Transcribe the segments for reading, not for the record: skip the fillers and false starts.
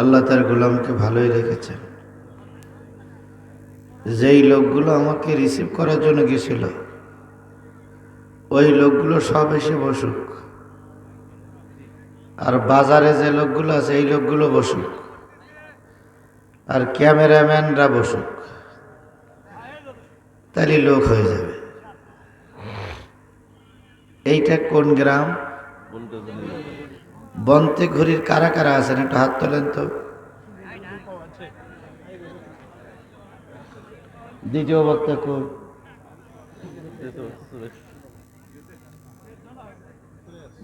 আল্লাহ তার গোলামকে ভালোই রেখেছেন। যেই লোকগুলো আমাকে রিসিভ করার জন্য গেছিল ওই লোকগুলো সব এসে বসুক, আর বাজারে যে লোকগুলো আছে এই লোকগুলো বসুক, আর ক্যামেরাম্যানরা বসুক, তাহলে লোক হয়ে যাবে। এইটা কোন গ্রাম? বন্তে ঘড়ির কারা কারা আছেন একটু হাত তোলেন তো। দ্বিতীয় বক্তা কই?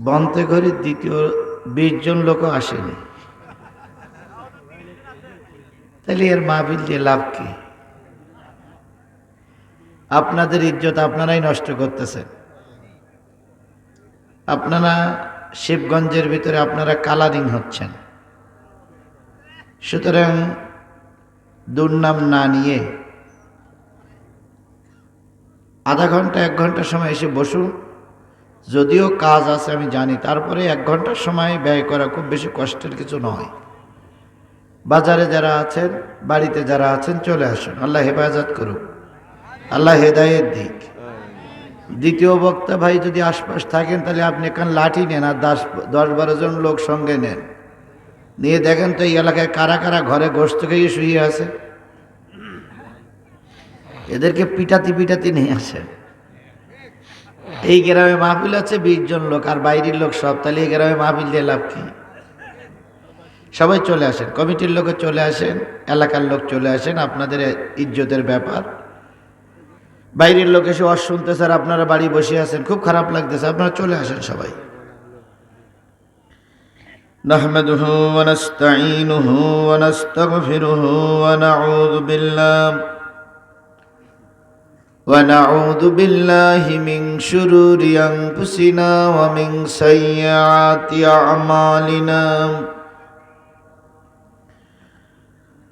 বন্তে ঘড়ির দ্বিতীয় 20 জন লোকও আসেনি, তাহলে এর মাহফিল দিয়ে লাভ কি? আপনাদের ইজ্জত আপনারাই নষ্ট করতেছেন। আপনারা শিবগঞ্জের ভিতরে আপনারা কালারিং হচ্ছেন। সুতরাং দুর্নাম না নিয়ে আধা ঘন্টা 1 ঘন্টা সময় এসে বসুন। যদিও কাজ আছে আমি জানি, তারপরে 1 ঘন্টার সময় ব্যয় করা খুব বেশি কষ্টের কিছু নয়। বাজারে যারা আছেন, বাড়িতে যারা আছেন, চলে আসুন। আল্লাহ হেফাজত করুক, আল্লাহ হেদায়েত দিক। দ্বিতীয় বক্তা ভাই যদি আশপাশ থাকেন তাহলে আপনি এখানে লাঠি নেন আর 10-12 জন লোক সঙ্গে নেন, নিয়ে দেখেন তো এই এলাকায় কারা কারা ঘরে গোশত খেয়ে শুয়ে আছে। এদেরকে পিটাতি পিটাতি নিয়ে আসেন। এই গ্রামে মাহফিল আছে 20 জন লোক আর বাইরের লোক সব, তাহলে এই গ্রামে মাহফিল দিয়ে লাভ কি? সবাই চলে আসেন, কমিটির লোকে চলে আসেন, এলাকার লোক চলে আসেন, আপনাদের ইজ্জতের ব্যাপার। বাইরের লোক এসে ওয়াজ শুনতেছে আর আপনারা বাড়ি বসে আছেন, খুব খারাপ লাগতেছে। আপনারা চলে আসেন সবাই। নাহমাদুহু ওয়া নাস্তাঈনুহু ওয়া নাস্তাগফিরুহু ওয়া নাউযু বিল্লাহি মিন শুরুরি আনফুসিনা ওয়া মিন সাইয়্যাতি আ'মালিনা।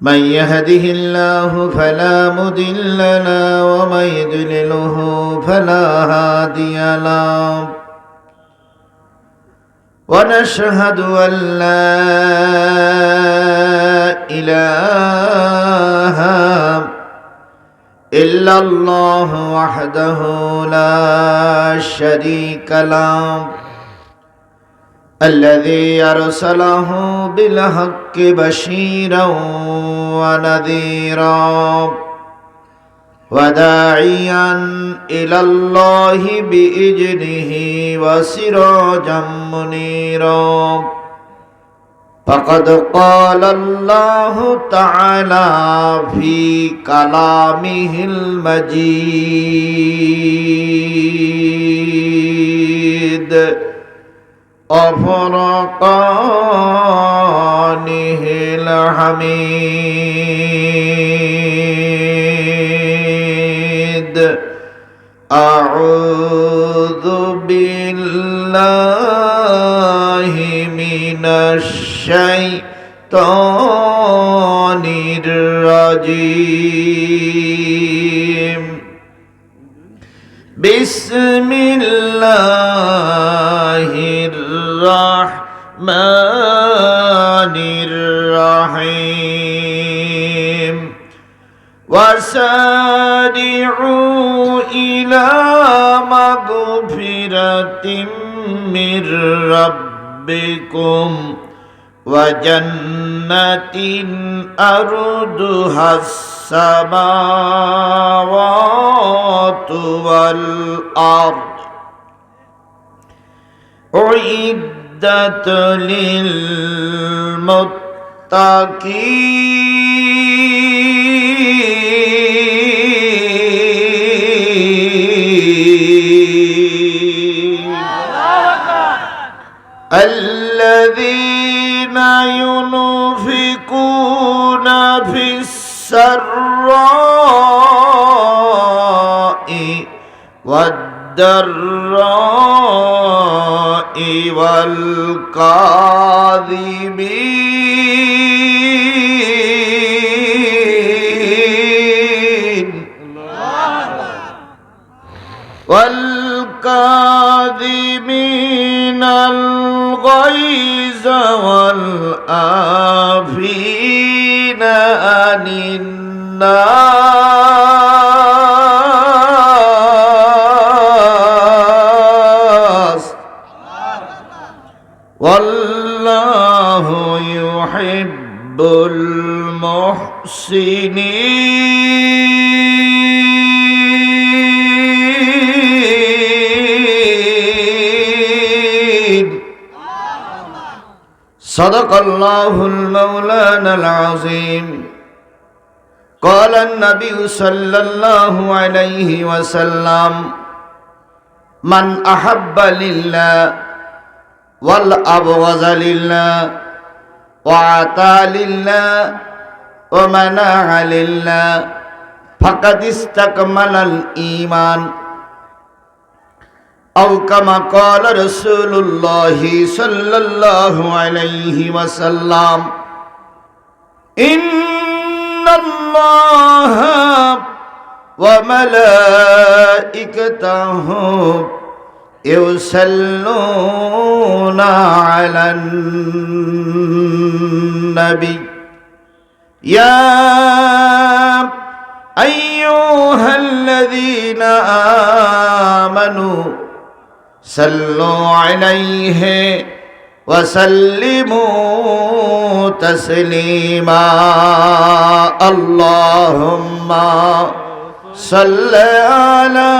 من يهده الله فلا مضل له ومن يضلله فلا هادي له ونشهد أن لا إله إلا الله وحده لا شريك له الذي أرسله بالحق بشيرا ونذيرا وداعيا إلى الله بإذنه وسراجا منيرا فقد قال الله تعالى في كلامه المجيد وفرقانه الحميد. أعوذ بالله من الشيطان الرجيم. بسم الله الرحمن الرحيم. وسارعوا إلى مغفرة من ربكم وجنة أرضها السماوات والأرض أعدت للمتقين الذين ينفقون في السراء والضراء والكاظمين الغيظ والعافين عن الناس والله يحب المحسنين صدق الله المولانا العظيم قال النبي صلى الله عليه وسلم من أحب لله والأبغض لله وعطى لله ومنع لله فقد استكمل الإيمان أو كما قال رسول الله صلى الله عليه وسلم إن الله وملائكته يصلون على النبي يا أيها الذين آمنوا صلوا عليه وسلموا تسليما اللهم صل على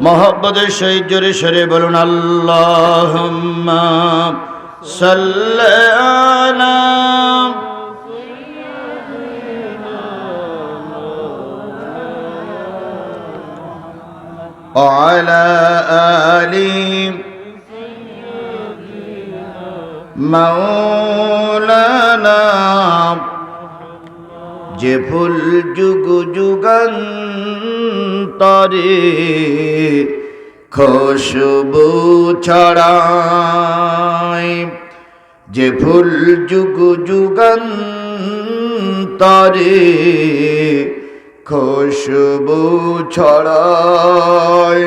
मोहब्बत शहीद जोरे शरे बोलून अल्लाहुम्मा सल्ली अला وعلى آل مولانا যে ফুল যুগ যুগান্তরে খুশবু ছড়ায় যে ফুল যুগ যুগান্তরে খুশবু ছড়ায়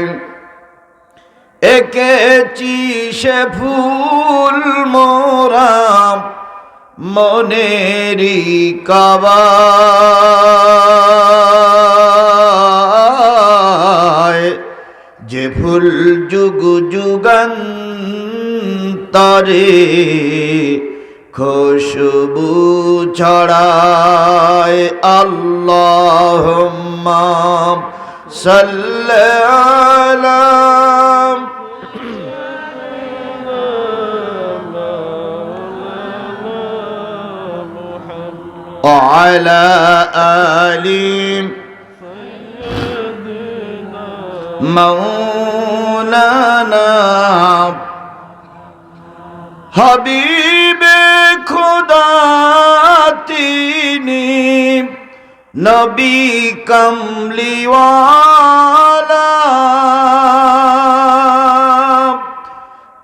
এঁকেছি সে ফুল মোরা মনেরি কাবায় যে ফুল যুগ যুগান্তরে খুশবু ছড়ায় আল্লাহুম্মা সাল্লি আলা وعلى آل مولانا حبيب खुदा তিনি নবী কমলিওয়ালা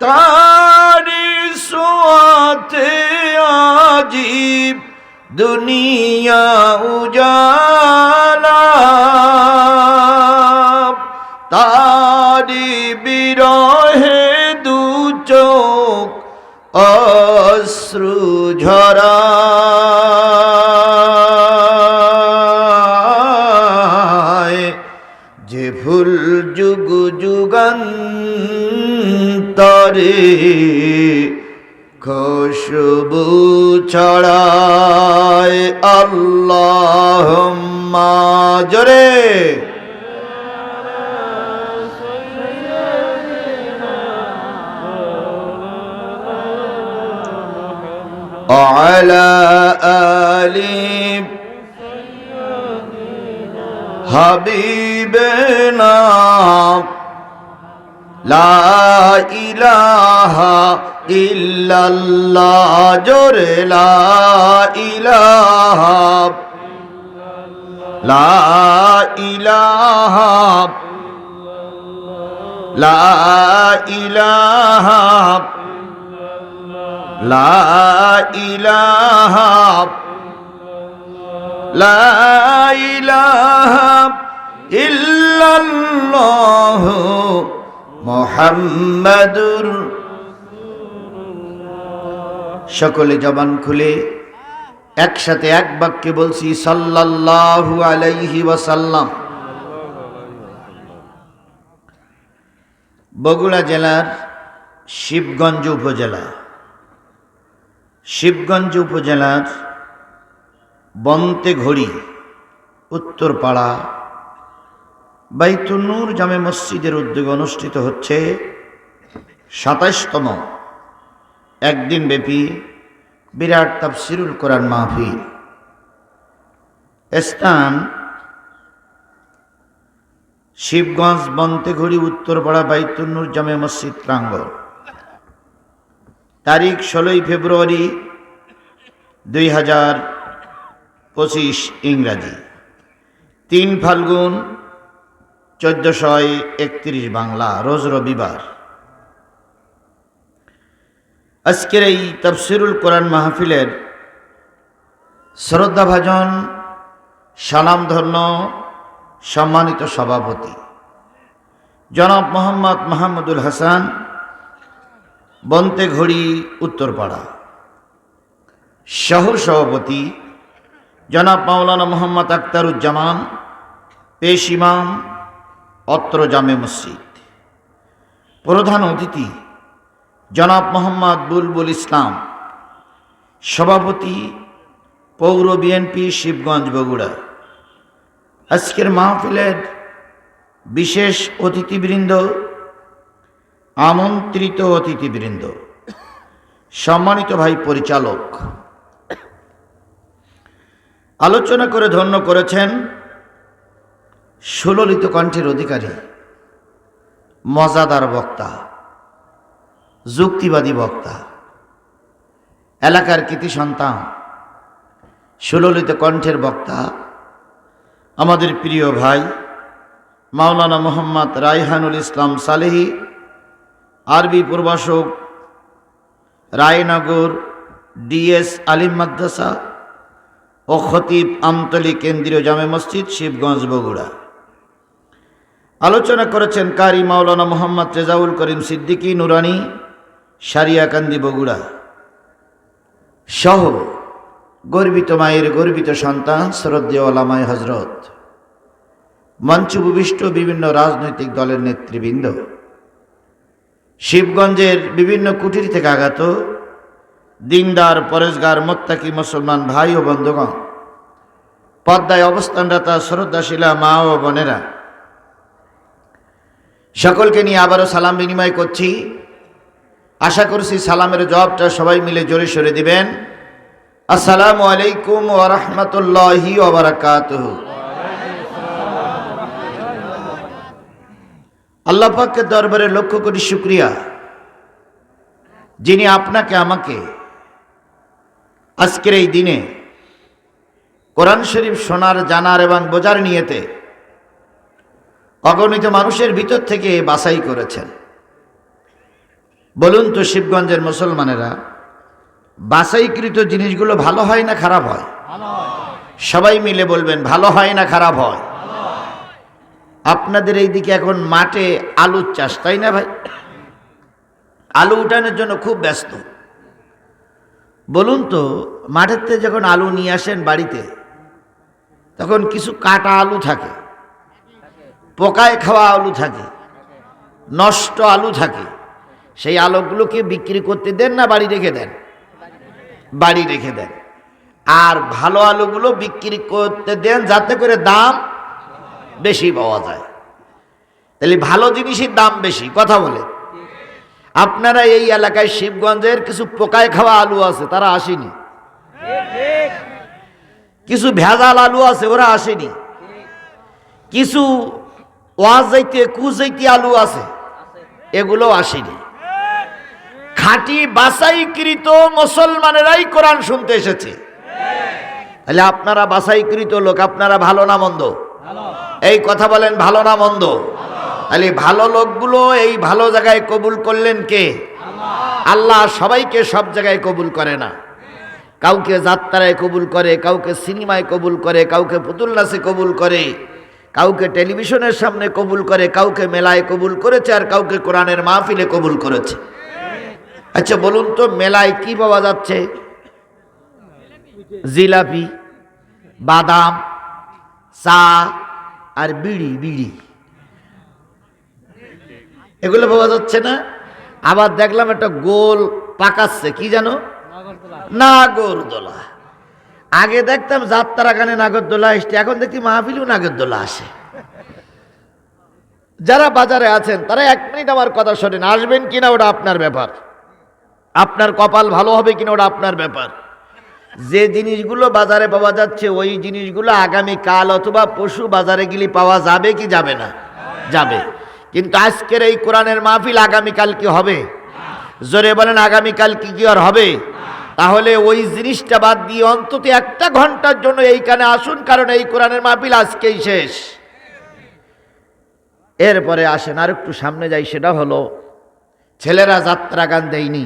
তারি সোয়াতে আজীব दुनिया उजाला तारी बिरहे दू चोख अश्रु झराए जे फुल जुग जुगान्तरे खुशबू छड़ाए अल्लाहुम्मा जोरे अला आली हबीबना ला इलाहा इल्लल्लाह जोरे ला इलाहा ला इलाहा ला इलाहा ला इलाहा লা ইলাহা ইল্লাল্লাহু মুহাম্মাদুর। সকলে জবান খুলে একসাথে এক বাক্যে বলছি সাল্লাল্লাহু আলাইহি ওয়াসাল্লাম। বগুড়া জেলার শিবগঞ্জ উপজেলা, শিবগঞ্জ উপজেলার বন্তেঘড়ি উত্তরপাড়া বাইতুন নূর জামে মসজিদের উদ্যোগে অনুষ্ঠিত হচ্ছে ২৭তম একদিন ব্যাপী বিরাট তাফসিরুল কোরআন মাহফিল। স্থান শিবগঞ্জ বন্তেঘড়ি উত্তরপাড়া বাইতুন নূর জামে মসজিদ প্রাঙ্গণ। তারিখ ১৬ ফেব্রুয়ারি ২০২৫ ইংরাজি, ৩ ফাল্গুন ১৪৩১ বাংলা, রোজ রবিবার। আজকের এই তাফসিরুল কোরআন মাহফিলের শ্রদ্ধাভাজন সালামধন্য সম্মানিত সভাপতি জনাব মোহাম্মদ মাহমুদুল হাসান, বন্তেঘড়ি উত্তরপাড়া। সহ সভাপতি জনাব মাওলানা মোহাম্মদ আখতারুজ্জামান, পেশ ইমাম, অত্র জামে মসজিদ। প্রধান অতিথি জনাব মোহাম্মদ বুলবুল ইসলাম, সভাপতি পৌর বিএনপি শিবগঞ্জ বগুড়া। আজকের মাহফিলের বিশেষ অতিথিবৃন্দ, আমন্ত্রিত অতিথিবৃন্দ, সম্মানিত ভাই পরিচালক, আলোচনা করে ধন্য করেছেন সুললিত কণ্ঠের অধিকারী, মজাদার বক্তা, যুক্তিবাদী বক্তা, এলাকার কৃতি সন্তান, সুললিত কণ্ঠের বক্তা আমাদের প্রিয় ভাই মাওলানা মোহাম্মদ রায়হানুল ইসলাম সালেহী, আরবি প্রভাষক, রায়নগর ডিএস আলিম মাদ্রাসা ও খতিব আমতলী কেন্দ্রীয় জামে মসজিদ শিবগঞ্জ বগুড়া। আলোচনা করেছেন কারি মাওলানা মোহাম্মদ রেজাউল করিম সিদ্দিকী নুরানি, সারিয়াকান্দি বগুড়া সহ গর্বিত মায়ের গর্বিত সন্তান শ্রদ্ধেয় ওলামায়ে হজরত, মঞ্চ উপবিষ্ট বিভিন্ন রাজনৈতিক দলের নেতৃবৃন্দ, শিবগঞ্জের বিভিন্ন কুটির থেকে আগত দিনদার পরেশগার মোত্তাকি মুসলমান ভাই ও বন্ধুগণ, পদ্মায় অবস্থানরতা শ্রদ্ধাশীলা মা ও বোনেরা, সকলকে নিয়ে আবারও সালাম বিনিময় করছি। আশা করছি সালামের জবাবটা সবাই মিলে জোরে সরে দিবেন। আসসালামু আলাইকুম ওয়া রাহমাতুল্লাহি ওয়া বারাকাতুহু। আল্লাহ পাকের দরবারে লক্ষ কোটি শুকরিয়া, যিনি আপনাকে আমাকে আজকের এই দিনে কোরআন শরীফ শোনার, জানার এবং বোঝার নিয়তে অগণিত মানুষের ভিতর থেকে বাছাই করেছেন। বলুন তো শিবগঞ্জের মুসলমানেরা, বাছাইকৃত জিনিসগুলো ভালো হয় না খারাপ হয়? সবাই মিলে বলবেন, ভালো হয় না খারাপ হয়? আপনাদের এই দিকে এখন মাঠে আলুর চাষ, তাই না ভাই? আলু উঠানোর জন্য খুব ব্যস্ত। বলুন তো, মাঠের থেকে যখন আলু নিয়ে আসেন বাড়িতে, তখন কিছু কাটা আলু থাকে, পোকায় খাওয়া আলু থাকে, নষ্ট আলু থাকে। সেই আলুগুলোকে বিক্রি করতে দেন না বাড়ি রেখে দেন? বাড়ি রেখে দেন। আর ভালো আলুগুলো বিক্রি করতে দেন, যাতে করে দাম বেশি পাওয়া যায়। তাহলে ভালো জিনিসের দাম বেশি, কথা বলে। আপনারা এই এলাকায় শিবগঞ্জের কিছু পোকায় খাওয়া আলু আছে, তারা আসেনি। কিছু ভেজাল আলু আছে, ওরা আসেনি। কিছু ওয়াজাইতে কুজাইতে আলু আছে, এগুলো আসেনি। খাঁটি বাছাইকৃত মুসলমানেরাই কোরআন শুনতে এসেছে। তাহলে আপনারা বাছাইকৃত লোক, আপনারা ভালো না মন্দ? এই কথা বলেন, ভালো না মন্দ? তাহলে ভালো লোকগুলো এই ভালো জায়গায় কবুল করলেন কে? আল্লাহ সবাইকে সব জায়গায় কবুল করে না। কাউকে যাত্রায় কবুল করে, কাউকে সিনেমায় কবুল করে, কাউকে পুতুল নাচে কবুল করে, কাউকে টেলিভিশনের সামনে কবুল করে, কাউকে মেলায় কবুল করেছে, আর কাউকে কোরআনের মাহফিলে কবুল করেছে। আচ্ছা বলুন তো, মেলায় কি পাওয়া যাচ্ছে? জিলাপি, বাদাম, চা আর বিড়ি বিড়ি, এগুলো পাওয়া যাচ্ছে না? আবার দেখলাম একটা গোল পাকাচ্ছে, কি জানো? নাগরদোলা। আগে দেখতাম যাত্রা গানে নাগরদোলা আসছে, এখন দেখি মাহফিলেও নাগরদোলা আসে। যারা বাজারে আছেন তারা 1 মিনিট আমার কথা শোনেন, আসবেন কিনা ওটা আপনার ব্যাপার, আপনার কপাল ভালো হবে কিনা ওটা আপনার ব্যাপার। যে জিনিসগুলো বাজারে পাওয়া যাচ্ছে ওই জিনিসগুলো আগামী কাল অথবা পরশু বাজারে গেলে পাওয়া যাবে কি যাবে না? যাবে। কিন্তু আজকের এই কোরআনের মাহফিল আগামীকাল কি হবে? জোরে বলেন, আগামীকাল কি আর হবে? তাহলে ওই জিনিসটা বাদ দিয়ে অন্তত 1 ঘন্টার জন্য এইখানে আসুন, কারণ এই কোরআনের মাহফিল আজকেই শেষ। এরপরে আসেন আর একটু সামনে যাই, সেটা হলো ছেলেরা যাত্রা গান দেয়নি,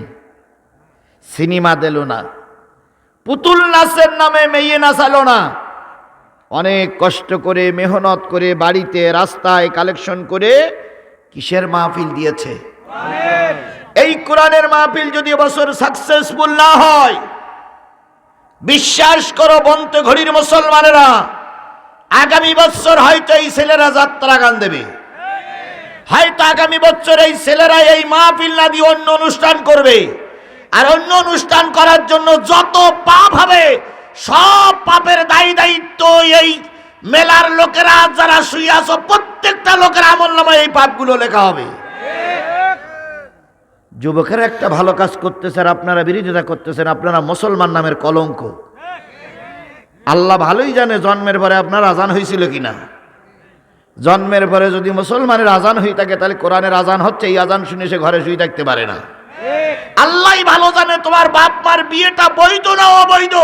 সিনেমা দিল না, পুতুল নাচের নামে মেয়ে নাচালো না, অনেক কষ্ট করে মেহনত করে বাড়িতে রাস্তায় কালেকশন করে কিসের মাহফিল দিয়েছে? এই কোরআনের মাহফিল যদি বছর সাকসেসফুল না হয়, বিশ্বাস করো বন্ধু ঘড়ির মুসলমানেরা, আগামী বছর হয়তো এই ছেলেরা যাত্রা গান দেবে, হয়তো আগামী বছর এই ছেলেরা এই মাহফিল না দিয়ে অন্য অনুষ্ঠান করবে। আর অন্য অনুষ্ঠান করার জন্য যত পাপ হবে সব পাপের দায়িত্ব এই মেলার লোকেরা যারা শুয়ে আছো প্রত্যেকটা লোকের আমলনামায় এই পাপগুলো লেখা হবে। যুবকেরা একটা ভালো কাজ করতেছে আর আপনারা বিরোধিতা করতেছেন, আপনারা মুসলমান নামের কলঙ্ক। আল্লাহ ভালোই জানে জন্মের পরে আপনার আজান হয়েছিল কিনা। জন্মের পরে যদি মুসলমানের আজান হয়ে থাকে তাহলে কোরআনের আজান হচ্ছে, এই আজান শুনে সে ঘরে শুয়ে থাকতে পারে না। আল্লাহই ভালো জানে তোমার বাপ মার বিয়েটা বৈধ না অবৈধ।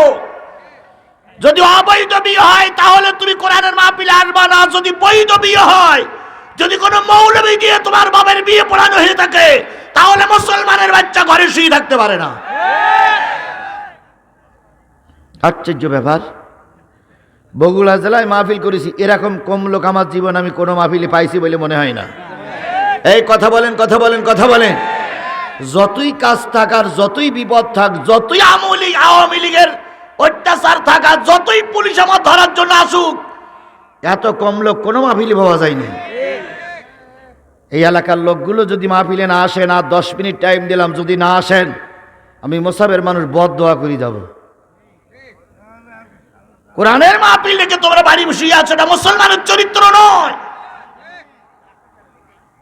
যদি অবৈধ বিয়ে হয় তাহলে তুমি কোরআনের মাহফিলে আসবা না। যদি বৈধ বিয়ে হয়, যদি কোনো মৌলবি দিয়ে তোমার বাবার বিয়ে পড়ানো হয়ে থাকে, তাহলে মুসলমানের বাচ্চা ঘরে শুয়ে থাকতে পারে না। আশ্চর্য ব্যাপার। বগুড়া জেলায় মাহফিল করেছি, এরকম কম লোক আমার জীবন আমি কোনো মাহফিলে পাইছি বলে মনে হয় না। এই কথা বলেন, কথা বলেন, কথা বলেন। যতই কাজ থাক আর যতই বিপদ থাক, যতই আওয়ামী লীগের অত্যাচার থাক আর যতই পুলিশ আমার ধরার জন্য আসুক, এত কম লোক কোনো মাহফিলে পাওয়া যায়নি। এই এলাকার লোকগুলো যদি মাহফিলে না আসেন, আর 10 মিনিট টাইম দিলাম, যদি না আসেন আমি মোসাবের মানুষ বদদোয়া করে যাব। কোরআনের মাহফিল রেখে তোমরা বাড়ি বসিয়ে আছো, এটা মুসলমানের চরিত্র নয়।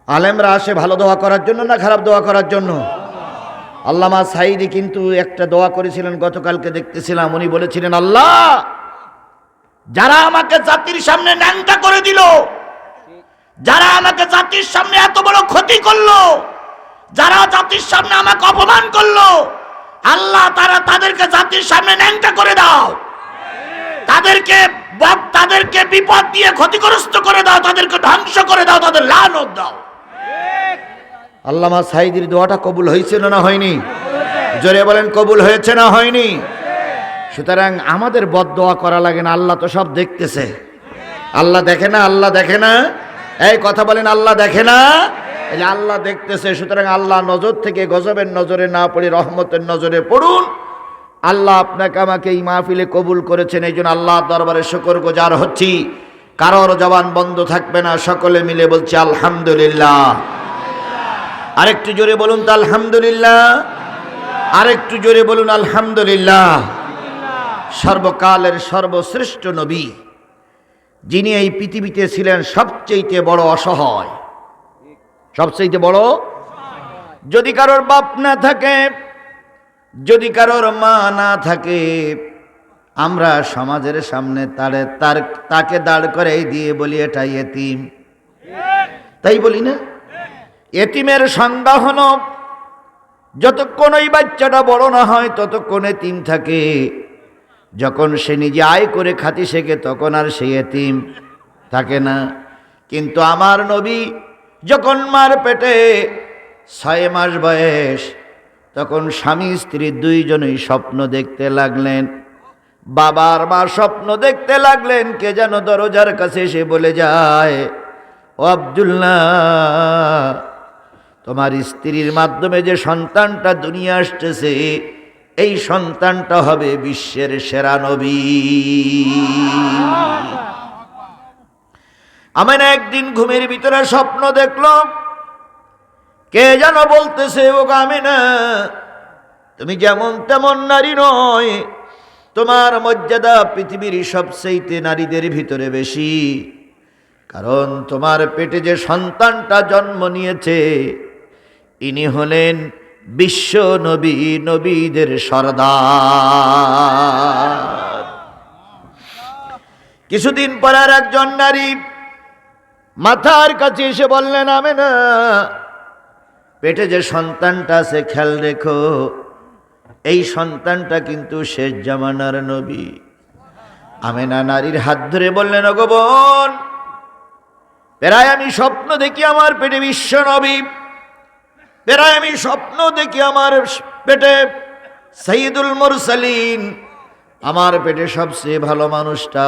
আলেমরা আসে ভালো দোয়া করার জন্য না খারাপ দোয়া করার জন্য? আল্লামা সাইদি কিন্তু একটা দোয়া করেছিলেন গতকালকে দেখতেছিলাম, উনি বলেছিলেন, আল্লাহ যারা আমাকে জাতির সামনে ন্যাংটা করে দিল, যারা আমাকে জাতির সামনে এত বড় ক্ষতি করলো, যারা জাতির সামনে আমাকে অপমান করলো, আল্লাহ তাদেরকে জাতির সামনে ন্যাংটা করে দাও, তাদেরকে বিপদ দিয়ে ক্ষতিগ্রস্ত করে দাও, তাদেরকে ধ্বংস করে দাও, তাদের লানত দাও। আল্লামা সাইদির দোয়াটা কবুল হয়েছে না হয়নি? জোরে বলেন, কবুল হয়েছে না হয়নি? সুতরাং আমাদের বদদোয়া করা লাগে না, আল্লাহ তো সব দেখতেছে। আল্লাহ দেখে না? আল্লাহ দেখে না? এই কথা বলেন, আল্লাহ দেখে না? এই আল্লাহ দেখতেছে। সুতরাং আল্লাহ নজর থেকে গজবের নজরে না পড়ে রহমতের নজরে পড়ুন। আল্লাহ আপনাকে আমাকে এই মাহফিলে কবুল করেছেন, এই জন্য আল্লাহর দরবারে শুকরগুজার হচ্ছি। কারোর জবান বন্ধ থাকবে না, সকলে মিলে বলছি আলহামদুলিল্লাহ। আরেকটু জোরে বলুন তো আলহামদুলিল্লাহ, আরেকটু জোরে বলুন আলহামদুলিল্লাহ। সর্বকালের সর্বশ্রেষ্ঠ নবী, যিনি এই পৃথিবীতে ছিলেন সবচেয়ে বড় অসহায়, সবচেয়ে বড়। যদি কারোর বাপ না থাকে, যদি কারোর মা না থাকে, আমরা সমাজের সামনে তাকে দাঁড় করে দিয়ে বলি এটা এতিম, তাই বলি না? এতিমের সংজ্ঞা হলো যতক্ষণ ওই বাচ্চাটা বড় না হয় ততক্ষণ এতিম থাকে। যখন সে নিজে আয় করে খাতি শেখে তখন আর সে এতিম থাকে না। কিন্তু আমার নবী যখন মার পেটে 6 মাস বয়স, তখন স্বামী স্ত্রী দুইজনেই স্বপ্ন দেখতে লাগলেন। বাবার মা স্বপ্ন দেখতে লাগলেন, কে যেন দরজার কাছে এসে বলে যায়, ও আব্দুল্লাহ, তোমার স্ত্রীর মাধ্যমে যে সন্তানটা দুনিয়া আসতেছে, এই সন্তানটা হবে বিশ্বের সেরা নবী। আমিনা একদিন ঘুমের ভিতরে স্বপ্ন দেখল, কে যেন বলতেছে, ও আমিনা, তুমি যেমন তেমন নারী নয়, তোমার মর্যাদা পৃথিবীর সবচেয়ে নারীদের ভিতরে বেশি, কারণ তোমার পেটে যে সন্তানটা জন্ম নিয়েছে, ইনি হলেন বিশ্ব নবী, নবীদের সর্দার। কিছুদিন পর আর একজন নারী মাথার কাছে এসে বললেন, আমিনা, পেটে যে সন্তানটা আছে খেয়াল রেখো, এই সন্তানটা কিন্তু শেষ জামানার নবী। আমিনা নারীর হাত ধরে বললেন, ওগো বোন, প্রায় আমি স্বপ্ন দেখি আমার পেটে বিশ্ব নবী, প্রায় আমি স্বপ্ন দেখি আমার পেটে সাইয়্যিদুল মুরসালিন, আমার পেটে সবচেয়ে ভালো মানুষটা।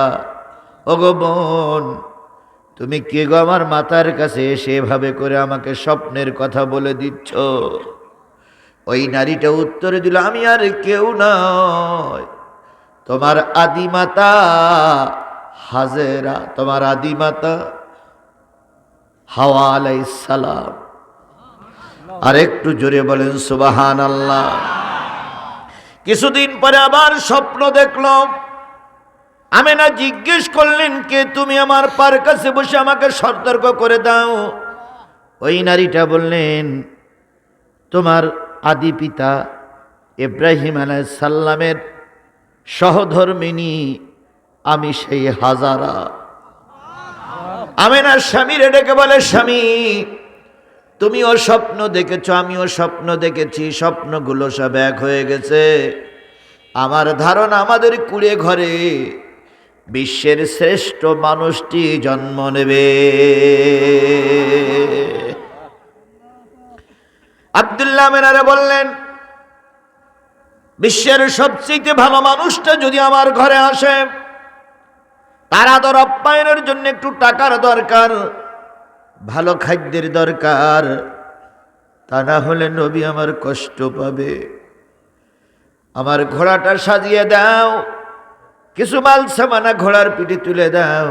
ওগো বোন, তুমি কে গো আমার মাথার কাছে এসে এভাবে করে আমাকে স্বপ্নের কথা বলে দিচ্ছ? ওই নারীটা উত্তরে দিল, আমি আর কেউ নয়, তোমার আদিমাতা হাজেরা, তোমার আদিমাতা হাওয়া আলাইহিস সালাম। আর একটু জোরে বলেন সুবহানাল্লাহ। কিছুদিন পরে আবার স্বপ্ন দেখল। আমিনা জিজ্ঞেস করলেন, কে তুমি? আমার পার কাছে বসে আমাকে সতর্ক করে দাও। ওই নারীটা বললেন, তোমার আদি পিতা ইব্রাহিম আলাইহিস সালামের সহধর্মিনী আমি সেই হাজারা। আমিনার স্বামীরে ডেকে বলে, স্বামী, তুমিও স্বপ্ন দেখেছ, আমিও স্বপ্ন দেখেছি, স্বপ্নগুলো সব এক হয়ে গেছে। আমার ধারণা আমাদের কুড়ে ঘরে বিশ্বের শ্রেষ্ঠ মানুষটি জন্ম নেবে। আব্দুল্লাহ আমিনারে বললেন, বিশ্বের সবচেয়ে ভালো মানুষটা যদি আমার ঘরে আসে, তার আদর আপ্যায়নের জন্য একটু টাকার দরকার, ভালো খাদ্যের দরকার, তা না হলে নবী আমার কষ্ট পাবে। আমার ঘোড়াটা সাজিয়ে দাও, কিছু মাল সামানা ঘোড়ার পিঠে তুলে দাও,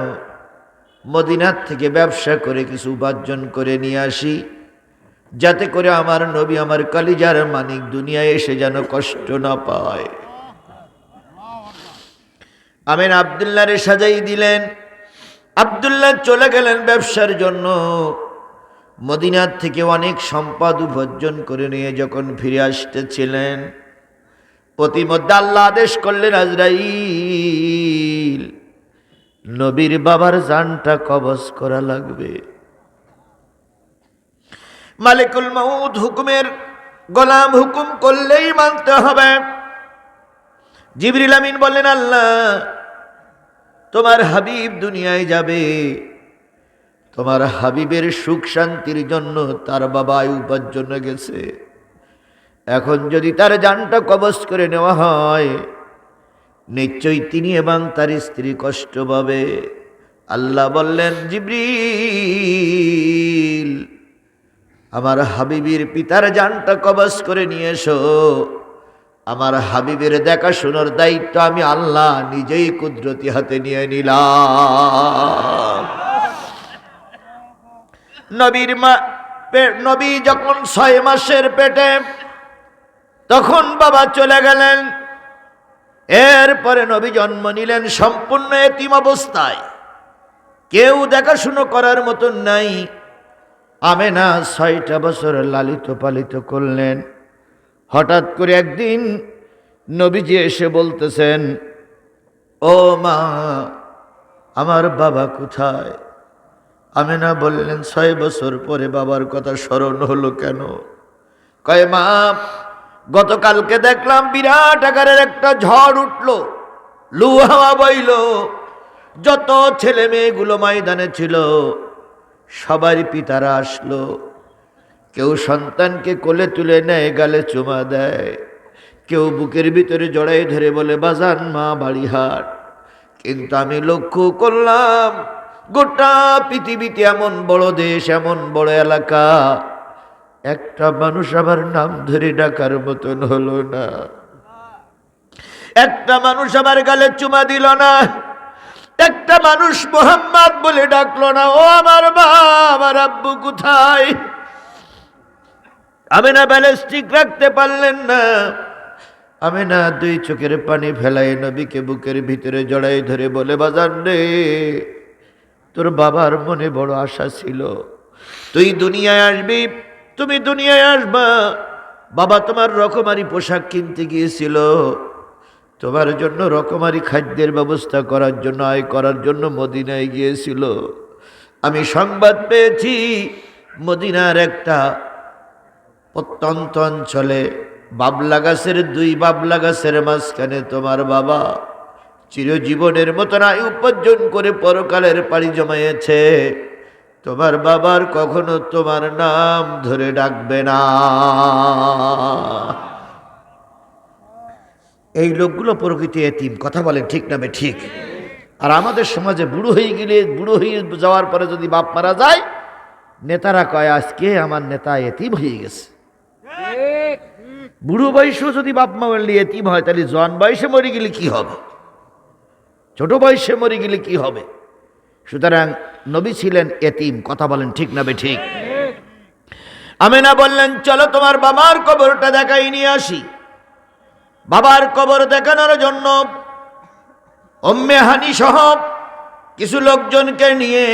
মদিনার থেকে ব্যবসা করে কিছু উপার্জন করে নিয়ে আসি, যাতে করে আমার নবী, আমার কলিজার মানিক, দুনিয়ায় এসে যেন কষ্ট না পায়। আমিনা আব্দুল্লাহরে সাজাই দিলেন। আব্দুল্লাহ চলে গেলেন ব্যবসার জন্য। মদিনার থেকে অনেক সম্পদ উপার্জন করে নিয়ে যখন ফিরে আসতেছিলেন, প্রতিমধ্যে আল্লাহ আদেশ করলেন, আজরাইল, নবীর বাবার জানটা কবজ করা লাগবে। মালিকুল মউত হুকুমের গোলাম, হুকুম করলেই মানতে হবে। জিবরিল আমিন বললেন, আল্লাহ, তোমার হাবিব দুনিয়ায় যাবে, তোমার হাবিবের সুখ শান্তির জন্য তার বাবা উপার্জন গেছে, এখন যদি তার জানটা কবজ করে নেওয়া হয়, নিশ্চয়ই তিনি এবং তার স্ত্রী কষ্ট পাবে। আল্লাহ বললেন, জিবরিল, আমার হাবিবের পিতার জানটা কবজ করে নিয়ে এসো, আমার হাবিবের দেখাশোনার দায়িত্ব আমি আল্লাহ নিজেই কুদরতি হাতে নিয়ে নিলাম। নবী যখন 6 মাসের পেটে, তখন বাবা চলে গেলেন। এরপরে নবী জন্ম নিলেন সম্পূর্ণ এতিম অবস্থায়, কেউ দেখাশুনো করার মতন নাই। আমিনা 6টা বছর লালিত পালিত করলেন। হঠাৎ করে একদিন নবীজি এসে বলতেছেন, ও মা, আমার বাবা কোথায়? আমিনা বললেন, 6 বছর পরে বাবার কথা স্মরণ হলো কেন? কয়, মা, গতকালকে দেখলাম বিরাট আকারের একটা ঝড় উঠলো, লু হাওয়া বইল, যত ছেলে মেয়েগুলো ময়দানে ছিল সবারই পিতারা আসলো, কেউ সন্তানকে কোলে তুলে নেয়, গালে চুমা দেয়, কেউ বুকের ভিতরে জড়াই ধরে বলে বাজান মা বাড়ি হাট। কিন্তু আমি লক্ষ্য করলাম গোটা পৃথিবীতে এমন বড় দেশ, এমন বড় এলাকা, একটা মানুষ আমার নাম ধরে ডাকার মতন হলো না। একটা মানুষ আমার গালে চুমা দিল না, একটা মানুষ মোহাম্মদ বলে ডাকলো না। ও আমার মা, আমার আব্বু কোথায়? আমেনা ব্যালিস্টিক রাখতে পারলেন না। আমেনা দুই চোখের পানি ফেলাই নবীকে বুকের ভিতরে জড়াই ধরে বলে বাজান রে, তোর বাবার মনে বড় আশা ছিল তুই দুনিয়ায় আসবি, তুমি দুনিয়ায় আসবা। বাবা তোমার রকমারি পোশাক কিনতে গিয়েছিল, তোমার জন্য রকমারি খাদ্যের ব্যবস্থা করার জন্য, আয় করার জন্য মদিনায় গিয়েছিল। আমি সংবাদ পেয়েছি মদিনার একটা প্রত্যন্ত অঞ্চলে বাবলা গাছের, দুই বাবলা গাছের মাঝখানে তোমার বাবা চিরজীবনের মতন আয়ু উপার্জন করে পরকালের পাড়ি জমাইয়েছে। তোমার বাবার কখনো তোমার নাম ধরে ডাকবে না। এই লোকগুলো প্রকৃতি এতিম, কথা বলেন ঠিক না ঠিক? আর আমাদের সমাজে বুড়ো হয়ে গেলে, বুড়ো হয়ে যাওয়ার পরে যদি বাপ মারা যায়, নেতারা কয় আজকে আমার নেতা এতিম হয়ে গেছে। বুড়ো বয়সেও যদি বাপ মা বললে এতিম হয়, তাহলে জোয়ান বয়সে মরে গেলে কি হবে, ছোট বয়সে মরে গেলে কি হবে? সুতরাং নবী ছিলেন এতিম, কথা বলেন ঠিক না ঠিক? আমেনা বললেন চলো তোমার বাবার কবরটা দেখাই নিয়ে আসি। বাবার কবর দেখানোর জন্য উম্মে হানি সহ কিছু লোকজনকে নিয়ে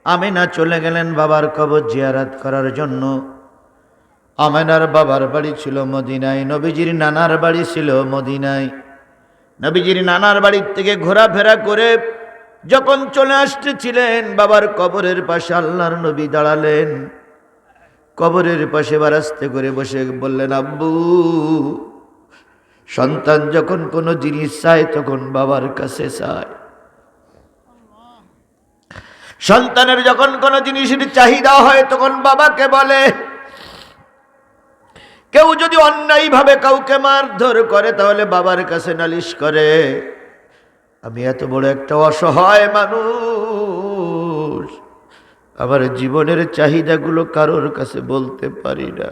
আমেনা চলে গেলেন বাবার কবর জিয়ারত করার জন্য। আমেনার বাবার বাড়ি ছিল মদিনায়, নবীজির নানার বাড়ি ছিল মদিনায়। নবীজির নানার বাড়ির থেকে ঘোরাফেরা করে যখন চলে আসতেছিলেন, বাবার কবরের পাশে আল্লাহর নবী দাঁড়ালেন। কবরের পাশে বারাস্তে করে বসে বললেন আব্বু, সন্তান যখন কোনো জিনিস চায় তখন বাবার কাছে চায়। সন্তানের যখন কোনো জিনিসের চাহিদা হয় তখন বাবাকে বলে। কেউ যদি অন্যায়ভাবে কাউকে মারধর করে তাহলে বাবার কাছে নালিশ করে। আমি এত বড় একটা অসহায় মানুষ, আমার জীবনের চাহিদাগুলো কারোর কাছে বলতে পারি না।